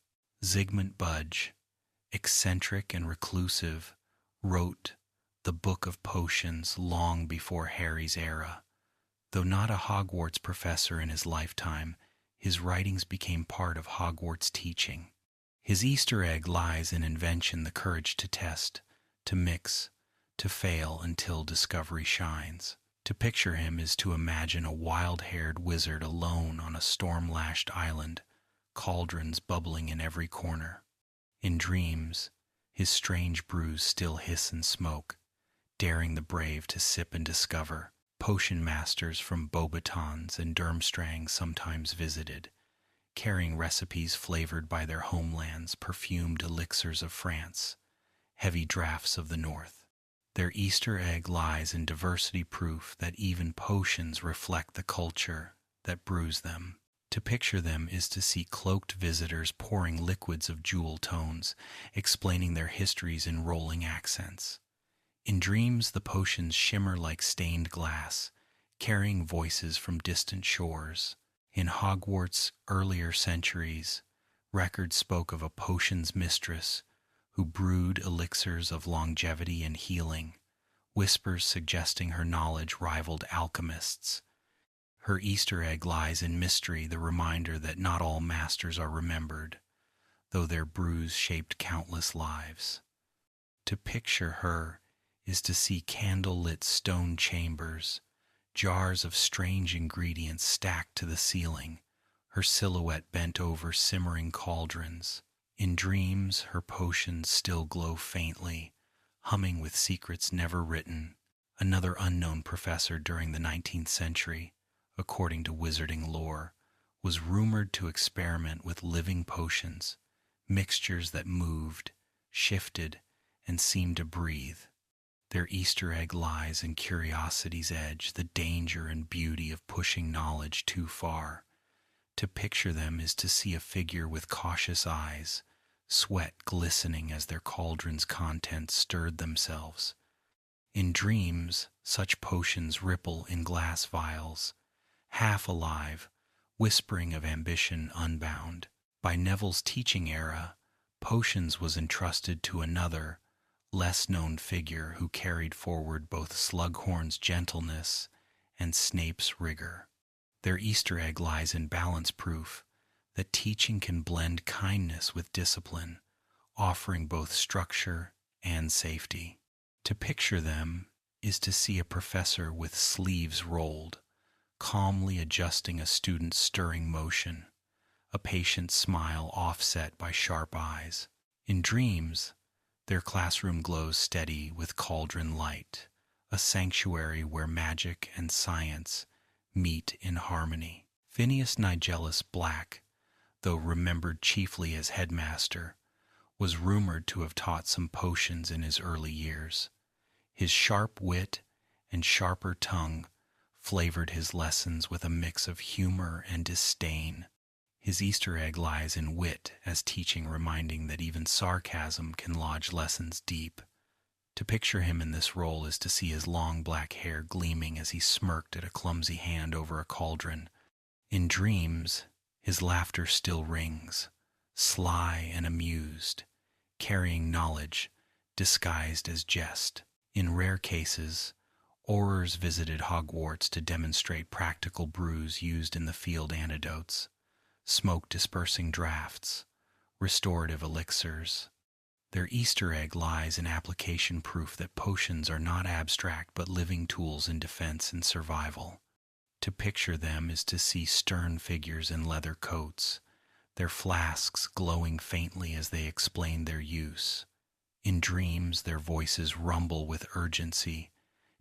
Zygmunt Budge, eccentric and reclusive, wrote the Book of Potions long before Harry's era. Though not a Hogwarts professor in his lifetime, his writings became part of Hogwarts teaching. His Easter egg lies in invention, the courage to test, to mix, to fail until discovery shines. To picture him is to imagine a wild-haired wizard alone on a storm-lashed island, cauldrons bubbling in every corner. In dreams, his strange brews still hiss and smoke, daring the brave to sip and discover. Potion masters from Beauxbatons and Durmstrang sometimes visited, carrying recipes flavored by their homelands, perfumed elixirs of France, heavy draughts of the north. Their Easter egg lies in diversity, proof that even potions reflect the culture that brews them. To picture them is to see cloaked visitors pouring liquids of jewel tones, explaining their histories in rolling accents. In dreams, the potions shimmer like stained glass, carrying voices from distant shores. In Hogwarts' earlier centuries, records spoke of a potions mistress who brewed elixirs of longevity and healing, whispers suggesting her knowledge rivaled alchemists. Her Easter egg lies in mystery, the reminder that not all masters are remembered, though their brews shaped countless lives. To picture her is to see candle-lit stone chambers, jars of strange ingredients stacked to the ceiling, her silhouette bent over simmering cauldrons. In dreams, her potions still glow faintly, humming with secrets never written. Another unknown professor during the 19th century, according to wizarding lore, was rumored to experiment with living potions, mixtures that moved, shifted, and seemed to breathe. Their Easter egg lies in curiosity's edge, the danger and beauty of pushing knowledge too far. To picture them is to see a figure with cautious eyes, sweat glistening as their cauldron's contents stirred themselves. In dreams, such potions ripple in glass vials, half alive, whispering of ambition unbound. By Neville's teaching era, potions was entrusted to another, less-known figure who carried forward both Slughorn's gentleness and Snape's rigor. Their Easter egg lies in balance proof that teaching can blend kindness with discipline, offering both structure and safety. To picture them is to see a professor with sleeves rolled, calmly adjusting a student's stirring motion, a patient smile offset by sharp eyes. In dreams, their classroom glows steady with cauldron light, a sanctuary where magic and science meet in harmony. Phineas Nigellus Black, though remembered chiefly as headmaster, was rumored to have taught some potions in his early years. His sharp wit and sharper tongue flavored his lessons with a mix of humor and disdain. His Easter egg lies in wit as teaching, reminding that even sarcasm can lodge lessons deep. To picture him in this role is to see his long black hair gleaming as he smirked at a clumsy hand over a cauldron. In dreams, his laughter still rings, sly and amused, carrying knowledge disguised as jest. In rare cases, Aurors visited Hogwarts to demonstrate practical brews used in the field antidotes, smoke-dispersing draughts, restorative elixirs. Their Easter egg lies in application proof that potions are not abstract but living tools in defense and survival. To picture them is to see stern figures in leather coats, their flasks glowing faintly as they explain their use. In dreams, their voices rumble with urgency,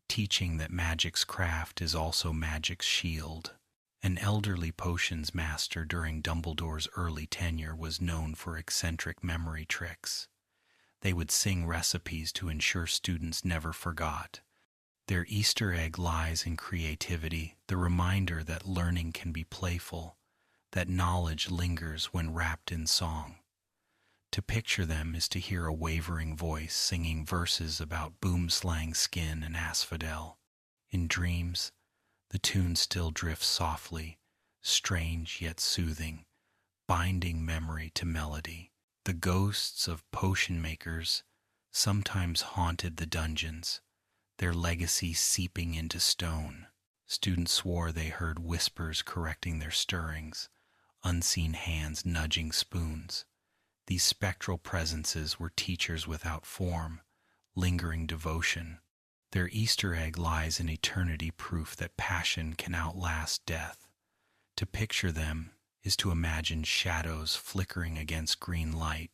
teaching that magic's craft is also magic's shield. An elderly potions master during Dumbledore's early tenure was known for eccentric memory tricks. They would sing recipes to ensure students never forgot. Their Easter egg lies in creativity, the reminder that learning can be playful, that knowledge lingers when wrapped in song. To picture them is to hear a wavering voice singing verses about boomslang skin and asphodel. In dreams, the tune still drifts softly, strange yet soothing, binding memory to melody. The ghosts of potion makers sometimes haunted the dungeons, their legacy seeping into stone. Students swore they heard whispers correcting their stirrings, unseen hands nudging spoons. These spectral presences were teachers without form, lingering devotion. Their Easter egg lies in eternity proof that passion can outlast death. To picture them is to imagine shadows flickering against green light,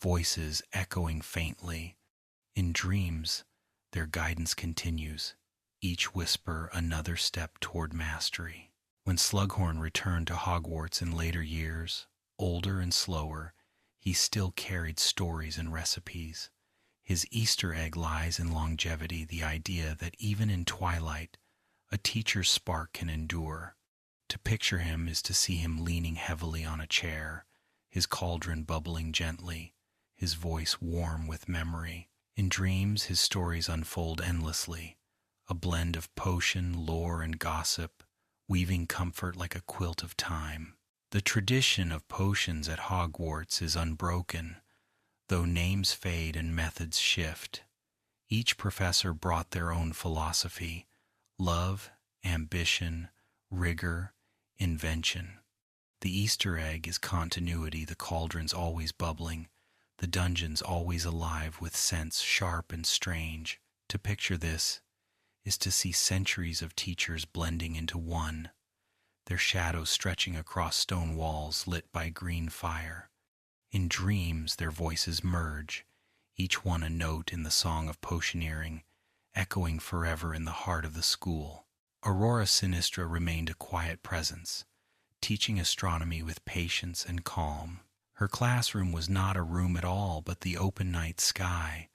voices echoing faintly. In dreams, their guidance continues, each whisper another step toward mastery. When Slughorn returned to Hogwarts in later years, older and slower, he still carried stories and recipes. His Easter egg lies in longevity, the idea that even in twilight, a teacher's spark can endure. To picture him is to see him leaning heavily on a chair, his cauldron bubbling gently, his voice warm with memory. In dreams, his stories unfold endlessly, a blend of potion, lore, and gossip, weaving comfort like a quilt of time. The tradition of potions at Hogwarts is unbroken, though names fade and methods shift. Each professor brought their own philosophy: love, ambition, rigor, invention. The Easter egg is continuity, the cauldrons always bubbling, the dungeons always alive with scents sharp and strange. To picture this is to see centuries of teachers blending into one, their shadows stretching across stone walls lit by green fire. In dreams, their voices merge, each one a note in the song of potioneering, echoing forever in the heart of the school. Aurora Sinistra remained a quiet presence, teaching astronomy with patience and calm. Her classroom was not a room at all, but the open night sky,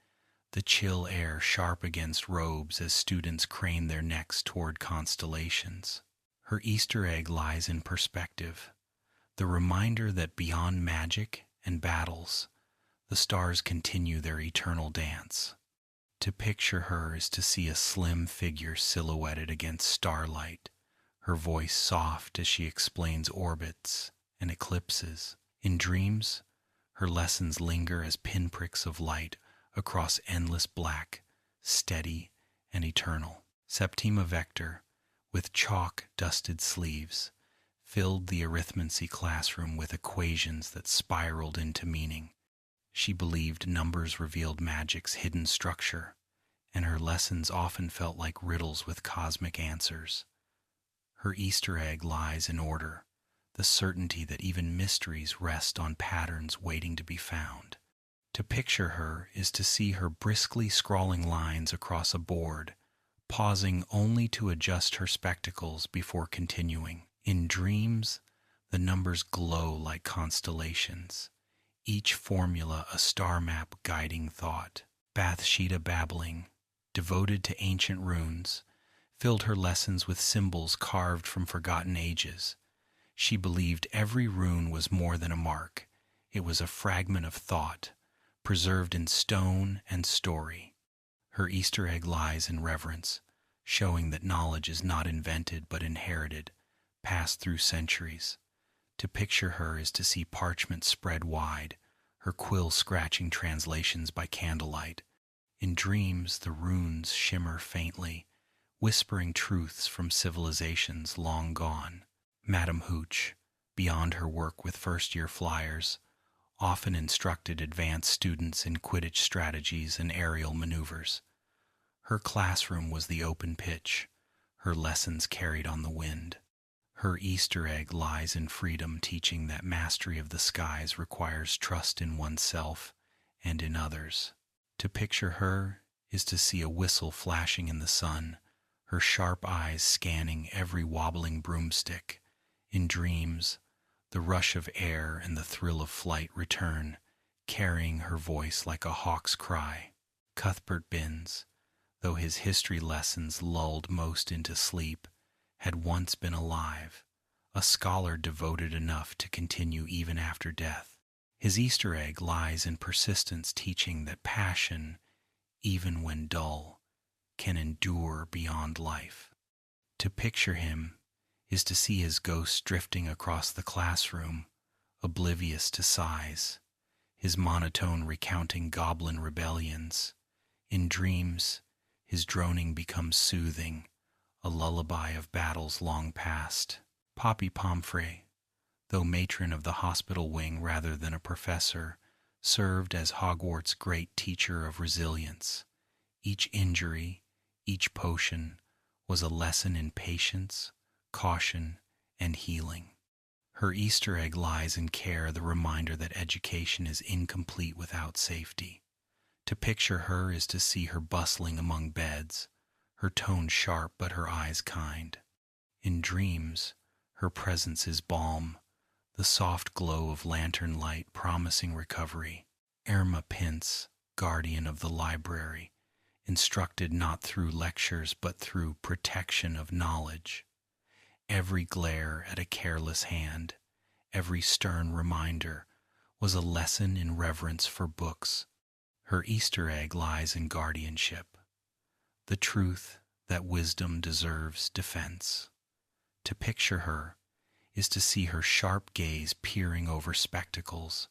the chill air sharp against robes as students craned their necks toward constellations. Her Easter egg lies in perspective, the reminder that beyond magic and battles, the stars continue their eternal dance. To picture her is to see a slim figure silhouetted against starlight, her voice soft as she explains orbits and eclipses. In dreams, her lessons linger as pinpricks of light across endless black, steady and eternal. Septima Vector, with chalk-dusted sleeves, filled the arithmancy classroom with equations that spiraled into meaning. She believed numbers revealed magic's hidden structure, and her lessons often felt like riddles with cosmic answers. Her Easter egg lies in order, the certainty that even mysteries rest on patterns waiting to be found. To picture her is to see her briskly scrawling lines across a board, pausing only to adjust her spectacles before continuing. In dreams, the numbers glow like constellations, each formula a star map guiding thought. Bathsheba babbling, devoted to ancient runes, filled her lessons with symbols carved from forgotten ages. She believed every rune was more than a mark. It was a fragment of thought, preserved in stone and story. Her Easter egg lies in reverence, showing that knowledge is not invented but inherited, passed through centuries. To picture her is to see parchment spread wide, her quill scratching translations by candlelight. In dreams, the runes shimmer faintly, whispering truths from civilizations long gone. Madame Hooch, beyond her work with first-year flyers, often instructed advanced students in Quidditch strategies and aerial maneuvers. Her classroom was the open pitch, her lessons carried on the wind. Her Easter egg lies in freedom, teaching that mastery of the skies requires trust in oneself and in others. To picture her is to see a whistle flashing in the sun, her sharp eyes scanning every wobbling broomstick. In dreams, the rush of air and the thrill of flight return, carrying her voice like a hawk's cry. Cuthbert Binns, though his history lessons lulled most into sleep, had once been alive, a scholar devoted enough to continue even after death. His Easter egg lies in persistence, teaching that passion, even when dull, can endure beyond life. To picture him is to see his ghost drifting across the classroom, oblivious to sighs, his monotone recounting goblin rebellions. In dreams, his droning becomes soothing, a lullaby of battles long past. Poppy Pomfrey, though matron of the hospital wing rather than a professor, served as Hogwarts' great teacher of resilience. Each injury, each potion, was a lesson in patience, caution, and healing. Her Easter egg lies in care, the reminder that education is incomplete without safety. To picture her is to see her bustling among beds, her tone sharp but her eyes kind. In dreams, her presence is balm, the soft glow of lantern light promising recovery. Irma Pince, guardian of the library, instructed not through lectures but through protection of knowledge. Every glare at a careless hand, every stern reminder, was a lesson in reverence for books. Her Easter egg lies in guardianship, the truth that wisdom deserves defense. To picture her is to see her sharp gaze peering over spectacles,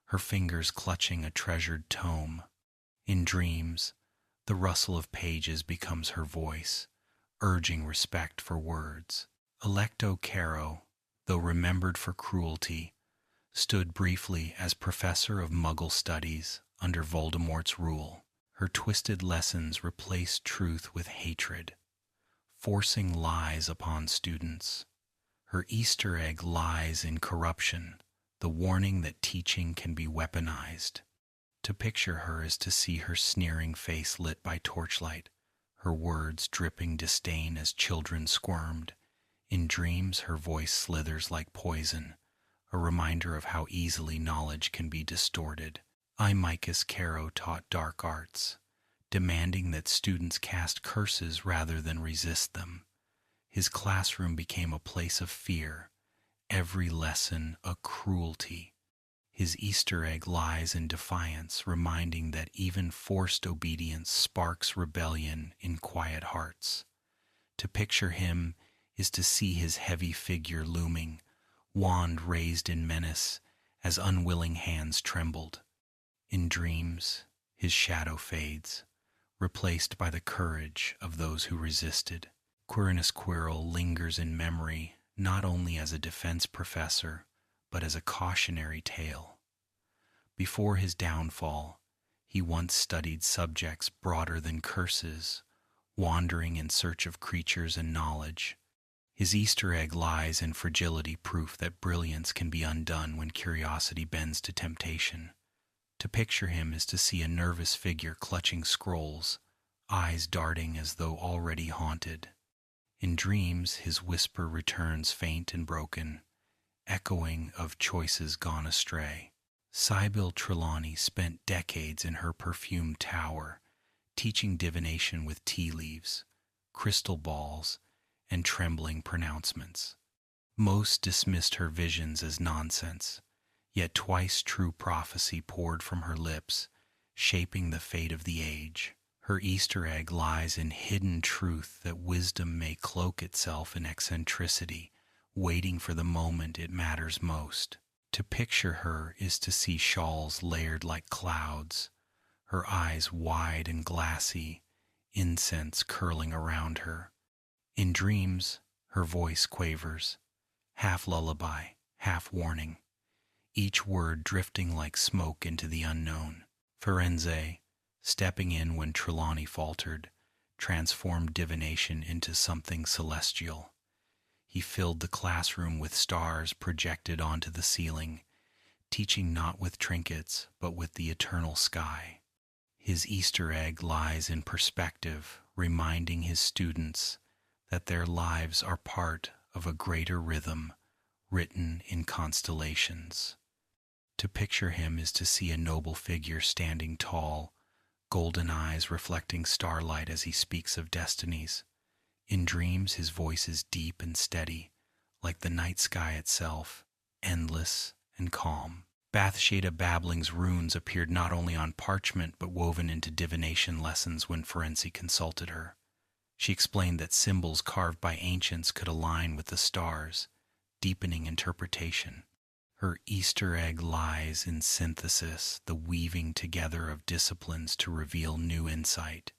her fingers clutching a treasured tome. In dreams, the rustle of pages becomes her voice, urging respect for words. Electo Caro, though remembered for cruelty, stood briefly as professor of Muggle studies under Voldemort's rule. Her twisted lessons replaced truth with hatred, forcing lies upon students. Her Easter egg lies in corruption, the warning that teaching can be weaponized. To picture her is to see her sneering face lit by torchlight, her words dripping disdain as children squirmed. In dreams, her voice slithers like poison, a reminder of how easily knowledge can be distorted. Amicus Caro taught dark arts, demanding that students cast curses rather than resist them. His classroom became a place of fear, every lesson a cruelty. His Easter egg lies in defiance, reminding that even forced obedience sparks rebellion in quiet hearts. To picture him is to see his heavy figure looming, wand raised in menace as unwilling hands trembled. In dreams, his shadow fades, replaced by the courage of those who resisted. Quirinus Quirrell lingers in memory not only as a defense professor, but as a cautionary tale. Before his downfall, he once studied subjects broader than curses, wandering in search of creatures and knowledge. His Easter egg lies in fragility, proof that brilliance can be undone when curiosity bends to temptation. To picture him is to see a nervous figure clutching scrolls, eyes darting as though already haunted. In dreams, his whisper returns faint and broken, echoing of choices gone astray. Sybil Trelawney spent decades in her perfumed tower, teaching divination with tea leaves, crystal balls, and trembling pronouncements. Most dismissed her visions as nonsense, yet twice true prophecy poured from her lips, shaping the fate of the age. Her Easter egg lies in hidden truth that wisdom may cloak itself in eccentricity, waiting for the moment it matters most. To picture her is to see shawls layered like clouds, her eyes wide and glassy, incense curling around her. In dreams, her voice quavers, half lullaby, half warning, each word drifting like smoke into the unknown. Firenze, stepping in when Trelawney faltered, transformed divination into something celestial. He filled the classroom with stars projected onto the ceiling, teaching not with trinkets, but with the eternal sky. His Easter egg lies in perspective, reminding his students that their lives are part of a greater rhythm written in constellations. To picture him is to see a noble figure standing tall, golden eyes reflecting starlight as he speaks of destinies. In dreams, his voice is deep and steady, like the night sky itself, endless and calm. Bathsheba Babbling's runes appeared not only on parchment but woven into divination lessons when Firenze consulted her. She explained that symbols carved by ancients could align with the stars, deepening interpretation. Her Easter egg lies in synthesis, the weaving together of disciplines to reveal new insight.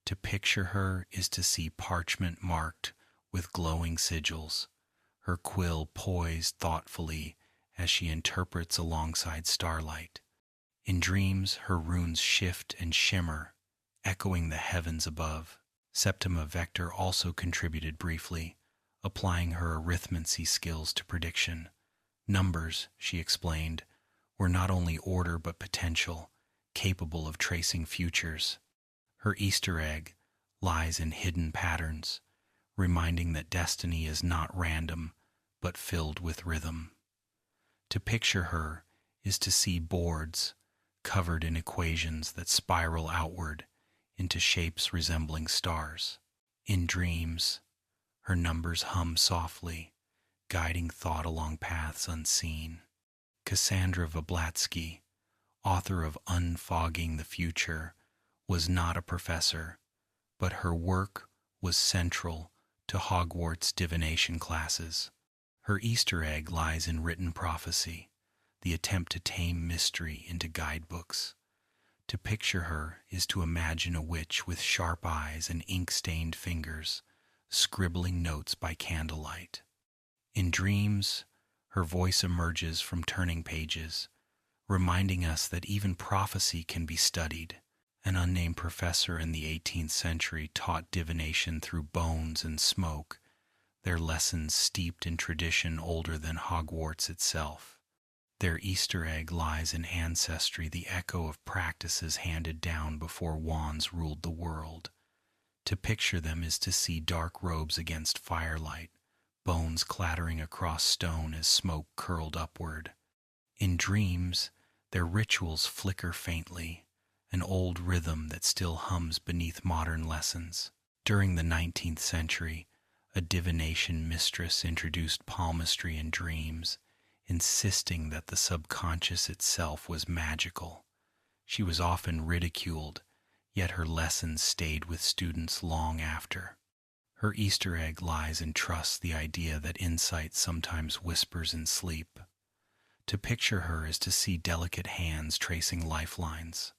To picture her is to see parchment marked with glowing sigils, her quill poised thoughtfully as she interprets alongside starlight. In dreams, her runes shift and shimmer, echoing the heavens above. Septima Vector also contributed briefly, applying her arithmancy skills to prediction. Numbers, she explained, were not only order but potential, capable of tracing futures. Her Easter egg lies in hidden patterns, reminding that destiny is not random, but filled with rhythm. To picture her is to see boards covered in equations that spiral outward into shapes resembling stars. In dreams, her numbers hum softly, guiding thought along paths unseen. Cassandra Vablatsky, author of Unfogging the Future, was not a professor, but her work was central to Hogwarts divination classes. Her Easter egg lies in written prophecy, the attempt to tame mystery into guidebooks. To picture her is to imagine a witch with sharp eyes and ink-stained fingers, scribbling notes by candlelight. In dreams, her voice emerges from turning pages, reminding us that even prophecy can be studied. An unnamed professor in the 18th century taught divination through bones and smoke, their lessons steeped in tradition older than Hogwarts itself. Their Easter egg lies in ancestry, the echo of practices handed down before wands ruled the world. To picture them is to see dark robes against firelight, bones clattering across stone as smoke curled upward. In dreams, their rituals flicker faintly, an old rhythm that still hums beneath modern lessons. During the 19th century, A divination mistress introduced palmistry in dreams, insisting that the subconscious itself was magical. She was often ridiculed, yet her lessons stayed with students long after. Her Easter egg lies in trust, the idea that insight sometimes whispers in sleep. To picture her is to see delicate hands tracing lifelines,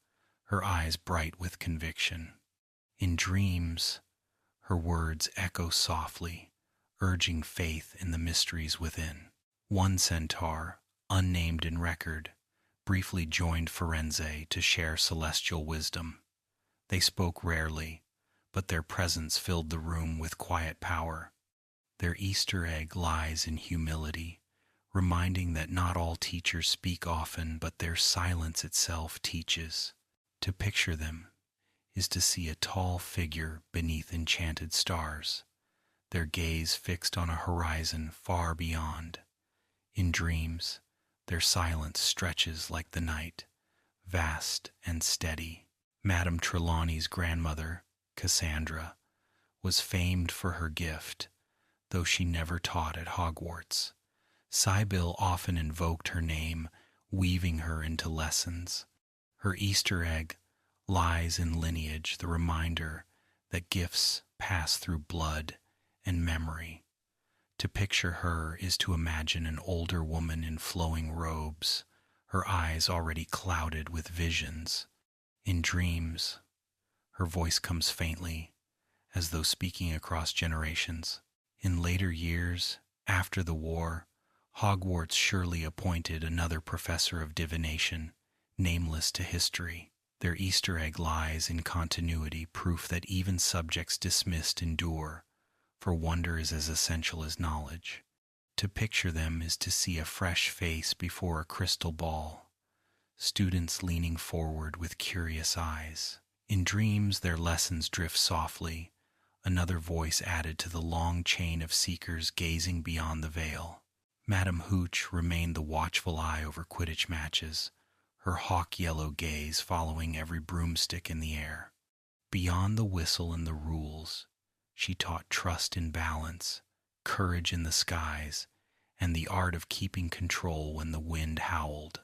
her eyes bright with conviction. In dreams, her words echo softly, urging faith in the mysteries within. One centaur, unnamed in record, briefly joined Firenze to share celestial wisdom. They spoke rarely, but their presence filled the room with quiet power. Their Easter egg lies in humility, reminding that not all teachers speak often, but their silence itself teaches. To picture them is to see a tall figure beneath enchanted stars, their gaze fixed on a horizon far beyond. In dreams, their silence stretches like the night, vast and steady. Madame Trelawney's grandmother, Cassandra, was famed for her gift, though she never taught at Hogwarts. Sybil often invoked her name, weaving her into lessons. Her Easter egg lies in lineage, the reminder that gifts pass through blood and memory. To picture her is to imagine an older woman in flowing robes, her eyes already clouded with visions. In dreams, her voice comes faintly, as though speaking across generations. In later years, after the war, Hogwarts surely appointed another professor of divination, nameless to history. Their Easter egg lies in continuity, proof that even subjects dismissed endure, for wonder is as essential as knowledge. To picture them is to see a fresh face before a crystal ball, students leaning forward with curious eyes. In dreams, their lessons drift softly, another voice added to the long chain of seekers gazing beyond the veil. Madame Hooch remained the watchful eye over Quidditch matches, her hawk-yellow gaze following every broomstick in the air. Beyond the whistle and the rules, she taught trust in balance, courage in the skies, and the art of keeping control when the wind howled.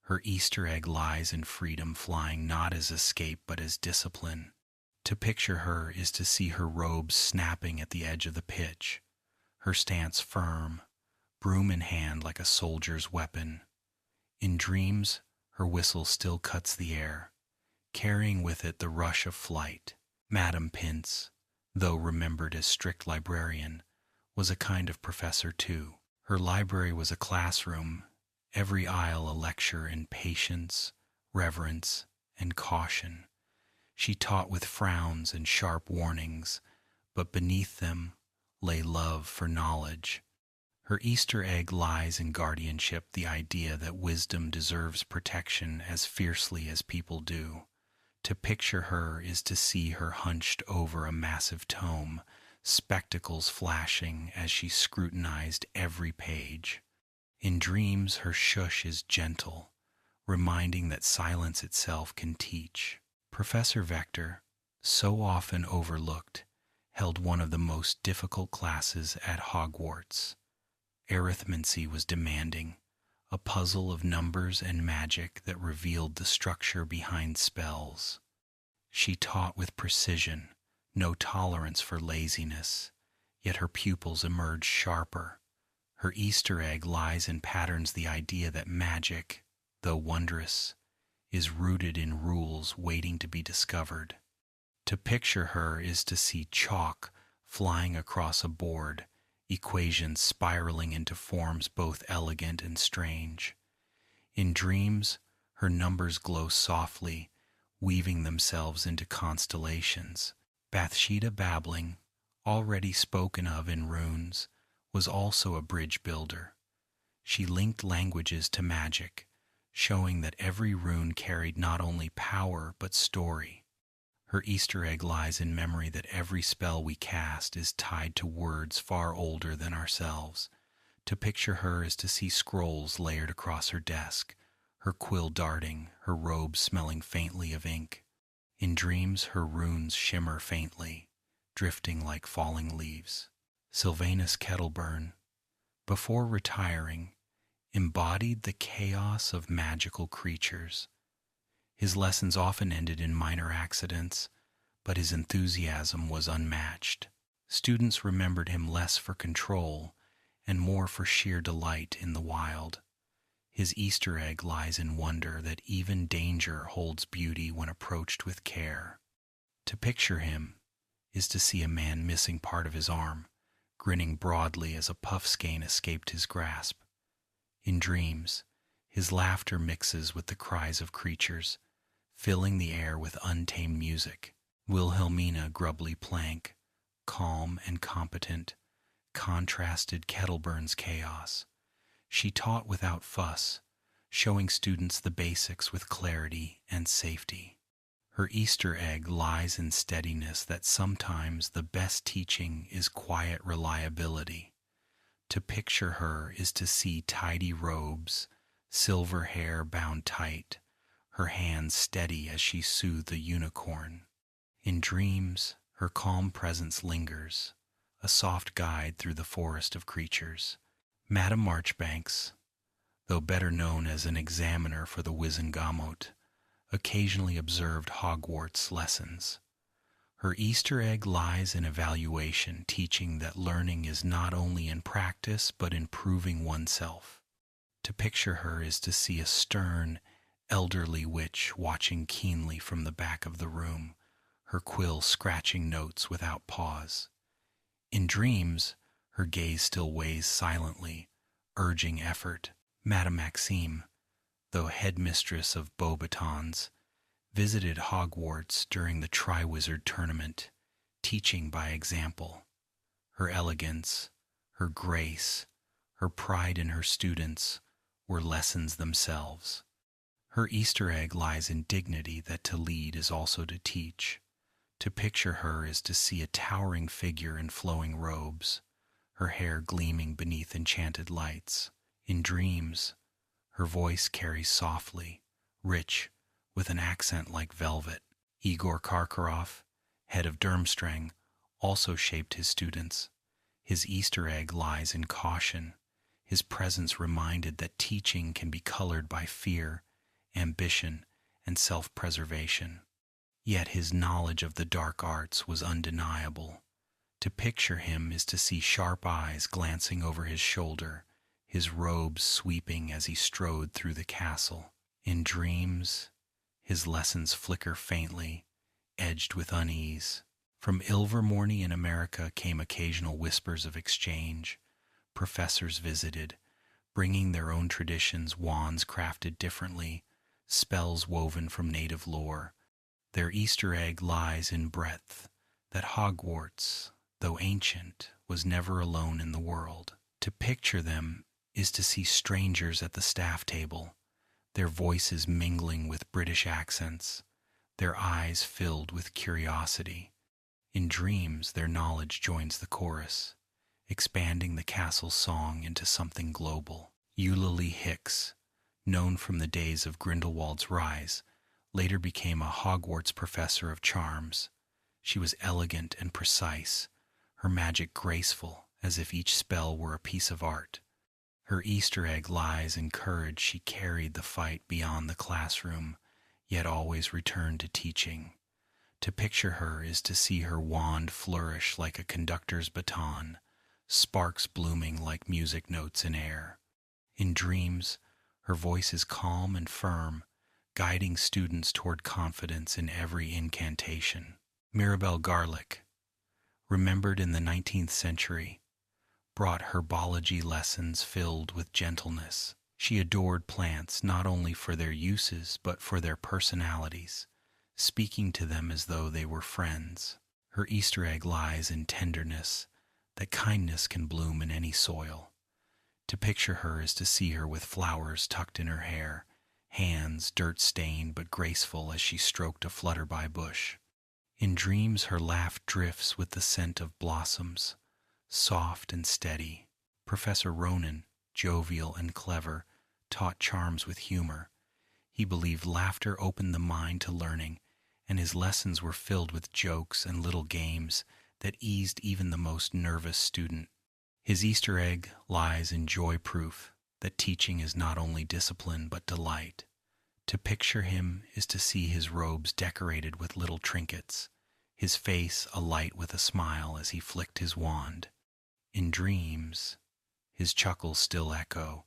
Her Easter egg lies in freedom, flying not as escape but as discipline. To picture her is to see her robes snapping at the edge of the pitch, her stance firm, broom in hand like a soldier's weapon. In dreams, her whistle still cuts the air, carrying with it the rush of flight. Madame Pince, though remembered as strict librarian, was a kind of professor too. Her library was a classroom, every aisle a lecture in patience, reverence, and caution. She taught with frowns and sharp warnings, but beneath them lay love for knowledge. Her Easter egg lies in guardianship, the idea that wisdom deserves protection as fiercely as people do. To picture her is to see her hunched over a massive tome, spectacles flashing as she scrutinized every page. In dreams, her shush is gentle, reminding that silence itself can teach. Professor Vector, so often overlooked, held one of the most difficult classes at Hogwarts. Arithmancy was demanding, a puzzle of numbers and magic that revealed the structure behind spells. She taught with precision, no tolerance for laziness, yet her pupils emerged sharper. Her Easter egg lies in patterns, the idea that magic, though wondrous, is rooted in rules waiting to be discovered. To picture her is to see chalk flying across a board, equations spiraling into forms both elegant and strange. In dreams, her numbers glow softly, weaving themselves into constellations. Bathsheba Babbling, already spoken of in runes, was also a bridge builder. She linked languages to magic, showing that every rune carried not only power but story. Her Easter egg lies in memory that every spell we cast is tied to words far older than ourselves. To picture her is to see scrolls layered across her desk, her quill darting, her robe smelling faintly of ink. In dreams, her runes shimmer faintly, drifting like falling leaves. Sylvanus Kettleburn, before retiring, embodied the chaos of magical creatures. His lessons often ended in minor accidents, but his enthusiasm was unmatched. Students remembered him less for control and more for sheer delight in the wild. His Easter egg lies in wonder that even danger holds beauty when approached with care. To picture him is to see a man missing part of his arm, grinning broadly as a puff skein escaped his grasp. In dreams, his laughter mixes with the cries of creatures, filling the air with untamed music. Wilhelmina Grubbly Plank, calm and competent, contrasted Kettleburn's chaos. She taught without fuss, showing students the basics with clarity and safety. Her Easter egg lies in steadiness that sometimes the best teaching is quiet reliability. To picture her is to see tidy robes, silver hair bound tight, her hands steady as she soothed a unicorn. In dreams, her calm presence lingers, a soft guide through the forest of creatures. Madame Marchbanks, though better known as an examiner for the Wizengamot, occasionally observed Hogwarts lessons. Her Easter egg lies in evaluation, teaching that learning is not only in practice but in proving oneself. To picture her is to see a stern, elderly witch watching keenly from the back of the room, her quill scratching notes without pause. In dreams, her gaze still weighs silently, urging effort. Madame Maxime, though headmistress of Beauxbatons, visited Hogwarts during the Triwizard Tournament, teaching by example. Her elegance, her grace, her pride in her students were lessons themselves. Her Easter egg lies in dignity that to lead is also to teach. To picture her is to see a towering figure in flowing robes, her hair gleaming beneath enchanted lights. In dreams, her voice carries softly, rich, with an accent like velvet. Igor Karkaroff, head of Durmstrang, also shaped his students. His Easter egg lies in caution. His presence reminded that teaching can be colored by fear, ambition, and self-preservation. Yet his knowledge of the dark arts was undeniable. To picture him is to see sharp eyes glancing over his shoulder, his robes sweeping as he strode through the castle. In dreams, his lessons flicker faintly, edged with unease. From Ilvermorny in America came occasional whispers of exchange. Professors visited, bringing their own traditions, wands crafted differently, spells woven from native lore. Their Easter egg lies in breadth, that Hogwarts, though ancient, was never alone in the world. To picture them is to see strangers at the staff table, their voices mingling with British accents, their eyes filled with curiosity. In dreams, their knowledge joins the chorus, expanding the castle's song into something global. Eulalie Hicks, known from the days of Grindelwald's Rise, later became a Hogwarts professor of charms. She was elegant and precise, her magic graceful, as if each spell were a piece of art. Her Easter egg lies in courage. She carried the fight beyond the classroom, yet always returned to teaching. To picture her is to see her wand flourish like a conductor's baton, sparks blooming like music notes in air. In dreams, her voice is calm and firm, guiding students toward confidence in every incantation. Mirabelle Garlick, remembered in the 19th century, brought herbology lessons filled with gentleness. She adored plants not only for their uses but for their personalities, speaking to them as though they were friends. Her Easter egg lies in tenderness, that kindness can bloom in any soil. To picture her is to see her with flowers tucked in her hair, hands dirt-stained but graceful as she stroked a flutterby bush. In dreams, her laugh drifts with the scent of blossoms, soft and steady. Professor Ronan, jovial and clever, taught charms with humor. He believed laughter opened the mind to learning, and his lessons were filled with jokes and little games that eased even the most nervous student. His Easter egg lies in joy proof that teaching is not only discipline but delight. To picture him is to see his robes decorated with little trinkets, his face alight with a smile as he flicked his wand. In dreams, his chuckles still echo,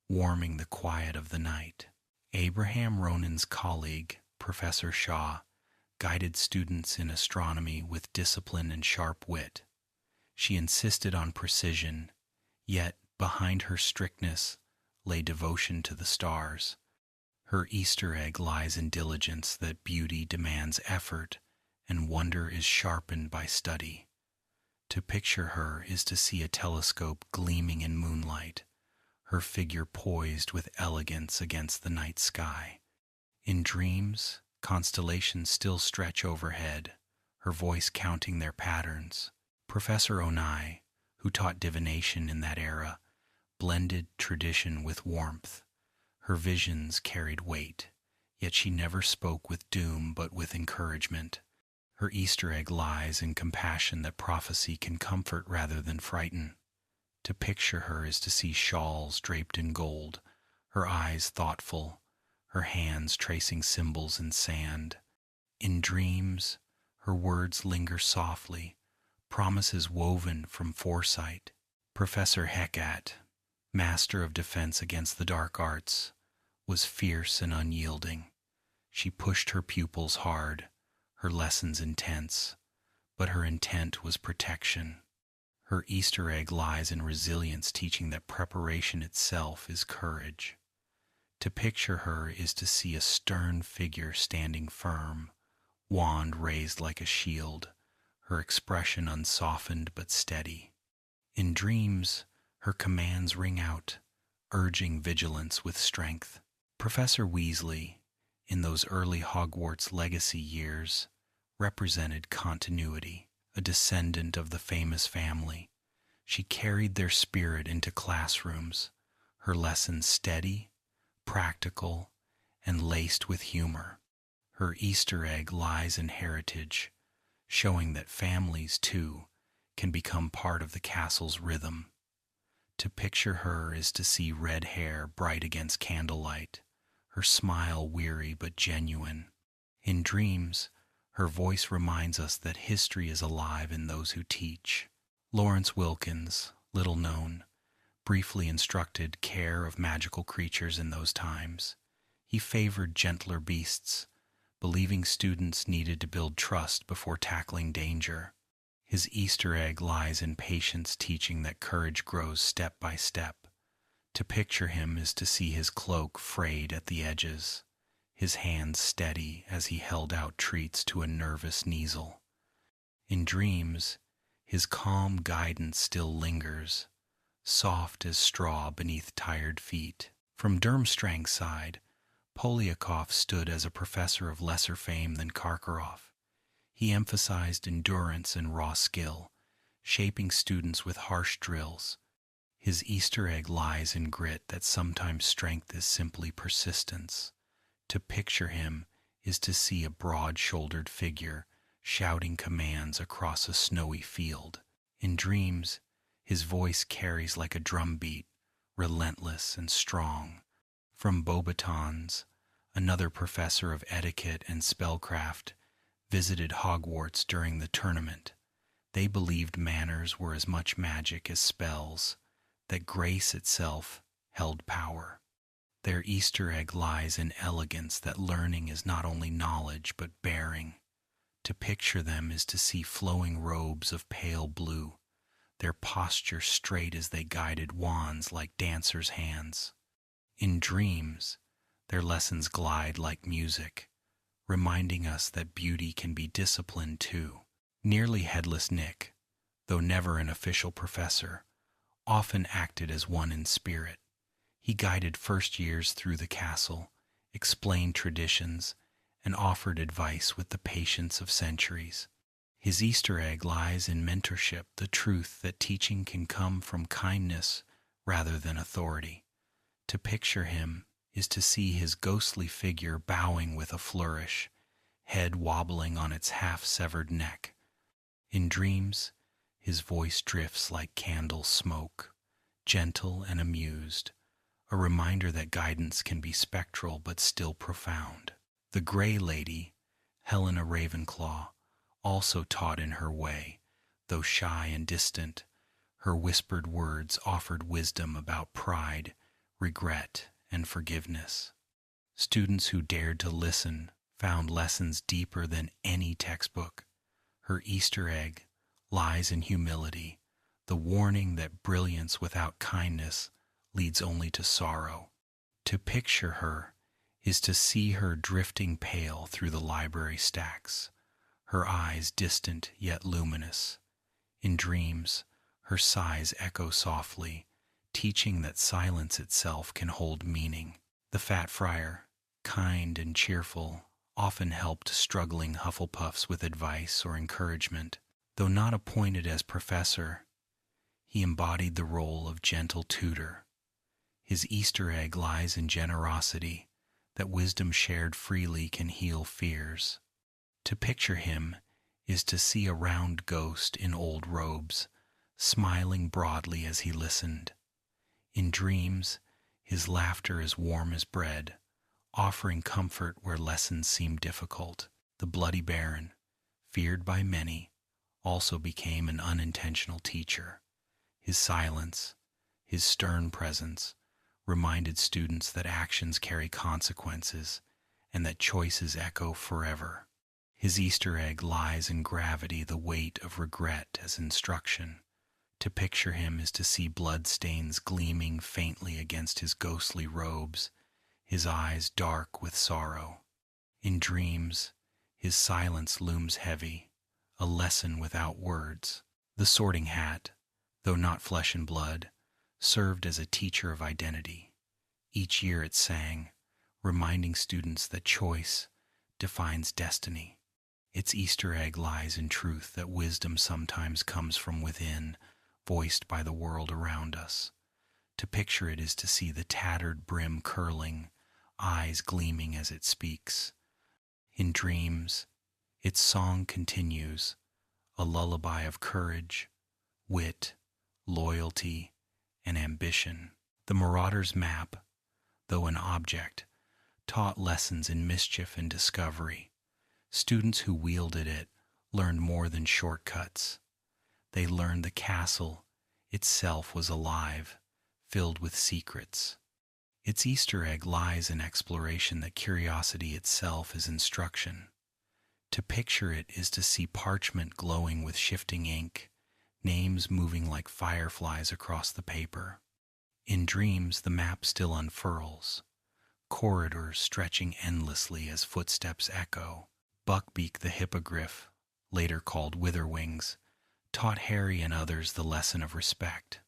warming the quiet of the night. Abraham Ronan's colleague, Professor Shaw, guided students in astronomy with discipline and sharp wit. She insisted on precision, yet behind her strictness lay devotion to the stars. Her Easter egg lies in diligence that beauty demands effort and wonder is sharpened by study. To picture her is to see a telescope gleaming in moonlight, her figure poised with elegance against the night sky. In dreams, constellations still stretch overhead, her voice counting their patterns. Professor Onai, who taught divination in that era, blended tradition with warmth. Her visions carried weight, yet she never spoke with doom but with encouragement. Her Easter egg lies in compassion that prophecy can comfort rather than frighten. To picture her is to see shawls draped in gold, her eyes thoughtful, her hands tracing symbols in sand. In dreams, her words linger softly, promises woven from foresight. Professor Hecate, master of defense against the dark arts, was fierce and unyielding. She pushed her pupils hard, her lessons intense, but her intent was protection. Her Easter egg lies in resilience, teaching that preparation itself is courage. To picture her is to see a stern figure standing firm, wand raised like a shield, her expression unsoftened but steady. In dreams, her commands ring out, urging vigilance with strength. Professor Weasley, in those early Hogwarts legacy years, represented continuity, a descendant of the famous family. She carried their spirit into classrooms, her lessons steady, practical, and laced with humor. Her Easter egg lies in heritage, showing that families, too, can become part of the castle's rhythm. To picture her is to see red hair bright against candlelight, her smile weary but genuine. In dreams, her voice reminds us that history is alive in those who teach. Lawrence Wilkins, little known, briefly instructed care of magical creatures in those times. He favored gentler beasts, believing students needed to build trust before tackling danger. His Easter egg lies in patience, teaching that courage grows step by step. To picture him is to see his cloak frayed at the edges, his hands steady as he held out treats to a nervous Kneazle. In dreams, his calm guidance still lingers, soft as straw beneath tired feet. From Durmstrang's side, Polyakov stood as a professor of lesser fame than Karkaroff. He emphasized endurance and raw skill, shaping students with harsh drills. His Easter egg lies in grit that sometimes strength is simply persistence. To picture him is to see a broad-shouldered figure shouting commands across a snowy field. In dreams, his voice carries like a drumbeat, relentless and strong. From Beauxbatons, another professor of etiquette and spellcraft, visited Hogwarts during the tournament. They believed manners were as much magic as spells, that grace itself held power. Their Easter egg lies in elegance, that learning is not only knowledge but bearing. To picture them is to see flowing robes of pale blue, their posture straight as they guided wands like dancers' hands. In dreams, their lessons glide like music, reminding us that beauty can be disciplined too. Nearly headless Nick, though never an official professor, often acted as one in spirit. He guided first years through the castle, explained traditions, and offered advice with the patience of centuries. His Easter egg lies in mentorship, the truth that teaching can come from kindness rather than authority. To picture him is to see his ghostly figure bowing with a flourish, head wobbling on its half-severed neck. In dreams, his voice drifts like candle smoke, gentle and amused, a reminder that guidance can be spectral but still profound. The Gray Lady, Helena Ravenclaw, also taught in her way, though shy and distant. Her whispered words offered wisdom about pride, regret, and forgiveness. Students who dared to listen found lessons deeper than any textbook. Her Easter egg lies in humility, the warning that brilliance without kindness leads only to sorrow. To picture her is to see her drifting pale through the library stacks, her eyes distant yet luminous. In dreams, her sighs echo softly, teaching that silence itself can hold meaning. The Fat Friar, kind and cheerful, often helped struggling Hufflepuffs with advice or encouragement. Though not appointed as professor, he embodied the role of gentle tutor. His Easter egg lies in generosity, that wisdom shared freely can heal fears. To picture him is to see a round ghost in old robes, smiling broadly as he listened. In dreams, his laughter is warm as bread, offering comfort where lessons seem difficult. The Bloody Baron, feared by many, also became an unintentional teacher. His silence, his stern presence, reminded students that actions carry consequences and that choices echo forever. His Easter egg lies in gravity, the weight of regret as instruction. To picture him is to see bloodstains gleaming faintly against his ghostly robes, his eyes dark with sorrow. In dreams, his silence looms heavy, a lesson without words. The Sorting Hat, though not flesh and blood, served as a teacher of identity. Each year it sang, reminding students that choice defines destiny. Its Easter egg lies in truth that wisdom sometimes comes from within, voiced by the world around us. To picture it is to see the tattered brim curling, eyes gleaming as it speaks. In dreams, its song continues, a lullaby of courage, wit, loyalty, and ambition. The Marauder's Map, though an object, taught lessons in mischief and discovery. Students who wielded it learned more than shortcuts. They learned the castle itself was alive, filled with secrets. Its Easter egg lies in exploration, that curiosity itself is instruction. To picture it is to see parchment glowing with shifting ink, names moving like fireflies across the paper. In dreams, the map still unfurls, corridors stretching endlessly as footsteps echo. Buckbeak the Hippogriff, later called Witherwings, taught Harry and others the lesson of respect.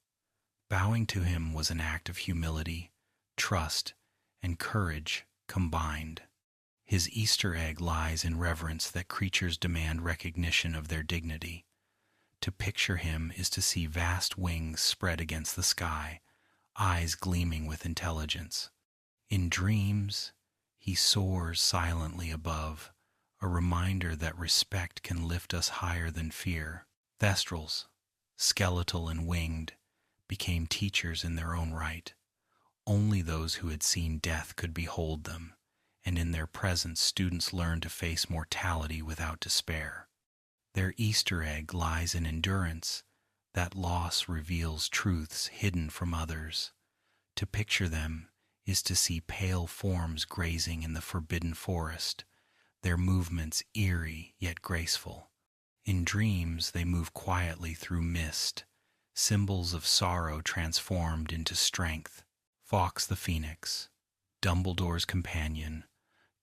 Bowing to him was an act of humility, trust, and courage combined. His Easter egg lies in reverence, that creatures demand recognition of their dignity. To picture him is to see vast wings spread against the sky, eyes gleaming with intelligence. In dreams, he soars silently above, a reminder that respect can lift us higher than fear. Thestrals, skeletal and winged, became teachers in their own right. Only those who had seen death could behold them, and in their presence students learned to face mortality without despair. Their Easter egg lies in endurance, that loss reveals truths hidden from others. To picture them is to see pale forms grazing in the forbidden forest, their movements eerie yet graceful. In dreams they move quietly through mist, symbols of sorrow transformed into strength. Fawkes the Phoenix, Dumbledore's companion,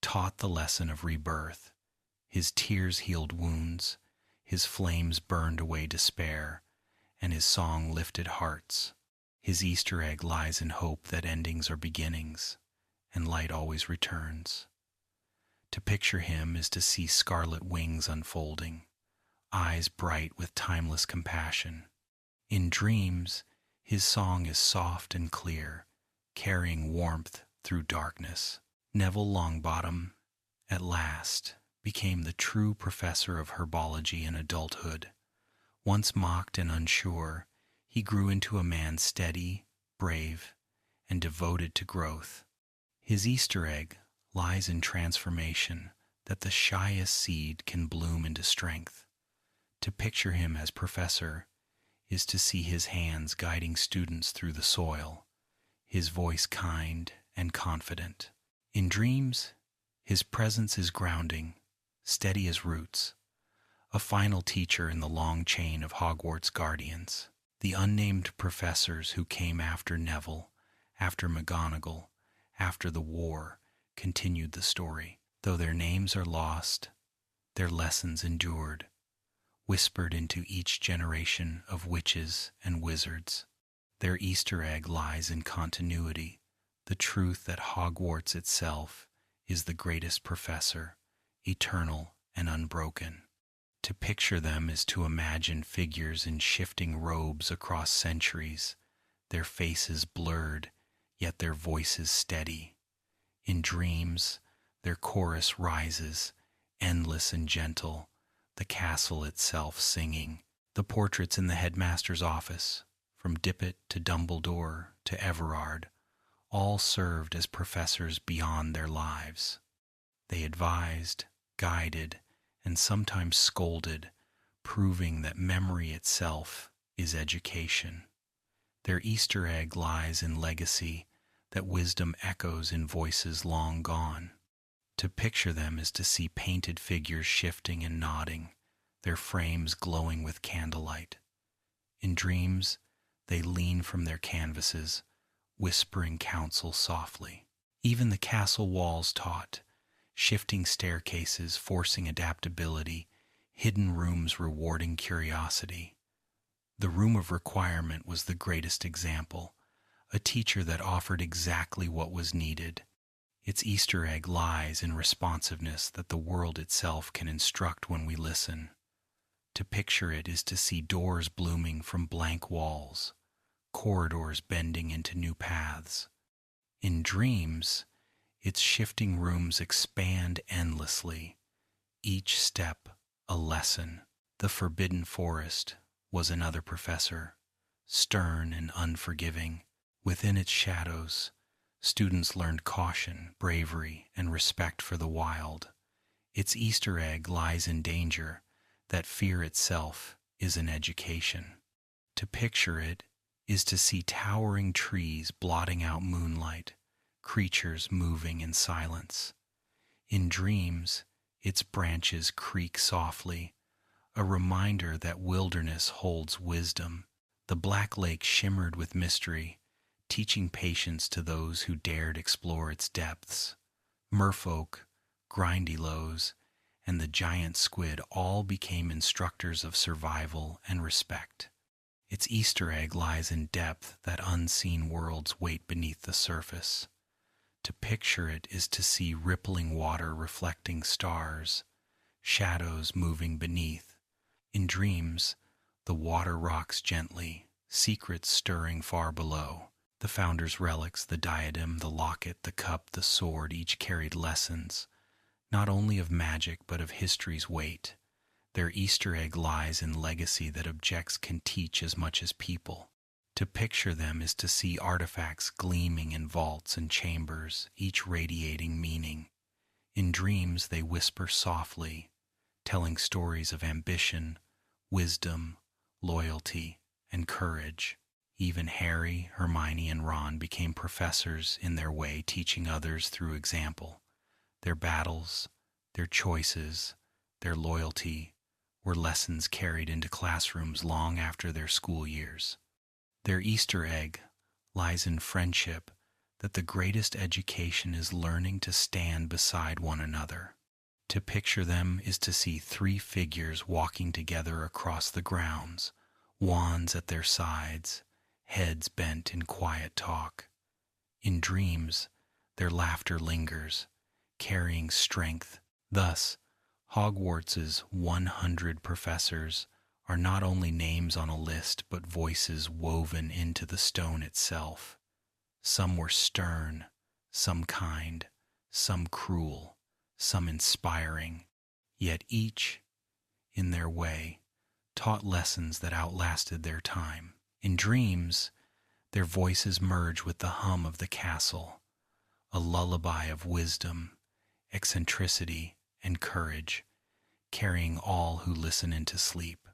taught the lesson of rebirth. His tears healed wounds, his flames burned away despair, and his song lifted hearts. His Easter egg lies in hope that endings are beginnings, and light always returns. To picture him is to see scarlet wings unfolding, eyes bright with timeless compassion. In dreams, his song is soft and clear, carrying warmth through darkness. Neville Longbottom, at last, became the true professor of herbology in adulthood. Once mocked and unsure, he grew into a man steady, brave, and devoted to growth. His Easter egg lies in transformation, that the shyest seed can bloom into strength. To picture him as professor is to see his hands guiding students through the soil, his voice kind and confident. In dreams, his presence is grounding, steady as roots, a final teacher in the long chain of Hogwarts guardians. The unnamed professors who came after Neville, after McGonagall, after the war, continued the story. Though their names are lost, their lessons endured, whispered into each generation of witches and wizards. Their Easter egg lies in continuity, the truth that Hogwarts itself is the greatest professor, eternal and unbroken. To picture them is to imagine figures in shifting robes across centuries, their faces blurred, yet their voices steady. In dreams, their chorus rises, endless and gentle, the castle itself singing. The portraits in the headmaster's office, from Dippet to Dumbledore to Everard, all served as professors beyond their lives. They advised, guided, and sometimes scolded, proving that memory itself is education. Their Easter egg lies in legacy, that wisdom echoes in voices long gone. To picture them is to see painted figures shifting and nodding, their frames glowing with candlelight. In dreams, they lean from their canvases, whispering counsel softly. Even the castle walls taught, shifting staircases forcing adaptability, hidden rooms rewarding curiosity. The room of requirement was the greatest example, a teacher that offered exactly what was needed. Its Easter egg lies in responsiveness that the world itself can instruct when we listen. To picture it is to see doors blooming from blank walls, corridors bending into new paths. In dreams, its shifting rooms expand endlessly, each step a lesson. The Forbidden Forest was another professor, stern and unforgiving. Within its shadows, students learned caution, bravery, and respect for the wild. Its Easter egg lies in danger, that fear itself is an education. To picture it is to see towering trees blotting out moonlight, creatures moving in silence. In dreams, its branches creak softly, a reminder that wilderness holds wisdom. The Black Lake shimmered with mystery, teaching patience to those who dared explore its depths. Merfolk, Grindylows, and the giant squid all became instructors of survival and respect. Its Easter egg lies in depth that unseen worlds wait beneath the surface. To picture it is to see rippling water reflecting stars, shadows moving beneath. In dreams, the water rocks gently, secrets stirring far below. The founder's relics, the diadem, the locket, the cup, the sword, each carried lessons, not only of magic but of history's weight. Their Easter egg lies in legacy that objects can teach as much as people. To picture them is to see artifacts gleaming in vaults and chambers, each radiating meaning. In dreams they whisper softly, telling stories of ambition, wisdom, loyalty, and courage. Even Harry, Hermione, and Ron became professors in their way, teaching others through example. Their battles, their choices, their loyalty were lessons carried into classrooms long after their school years. Their Easter egg lies in friendship, that the greatest education is learning to stand beside one another. To picture them is to see three figures walking together across the grounds, wands at their sides, heads bent in quiet talk. In dreams, their laughter lingers, carrying strength. Thus, Hogwarts's 100 professors are not only names on a list but voices woven into the stone itself. Some were stern, some kind, some cruel, some inspiring, yet each, in their way, taught lessons that outlasted their time. In dreams, their voices merge with the hum of the castle, a lullaby of wisdom, eccentricity, and courage, carrying all who listen into sleep.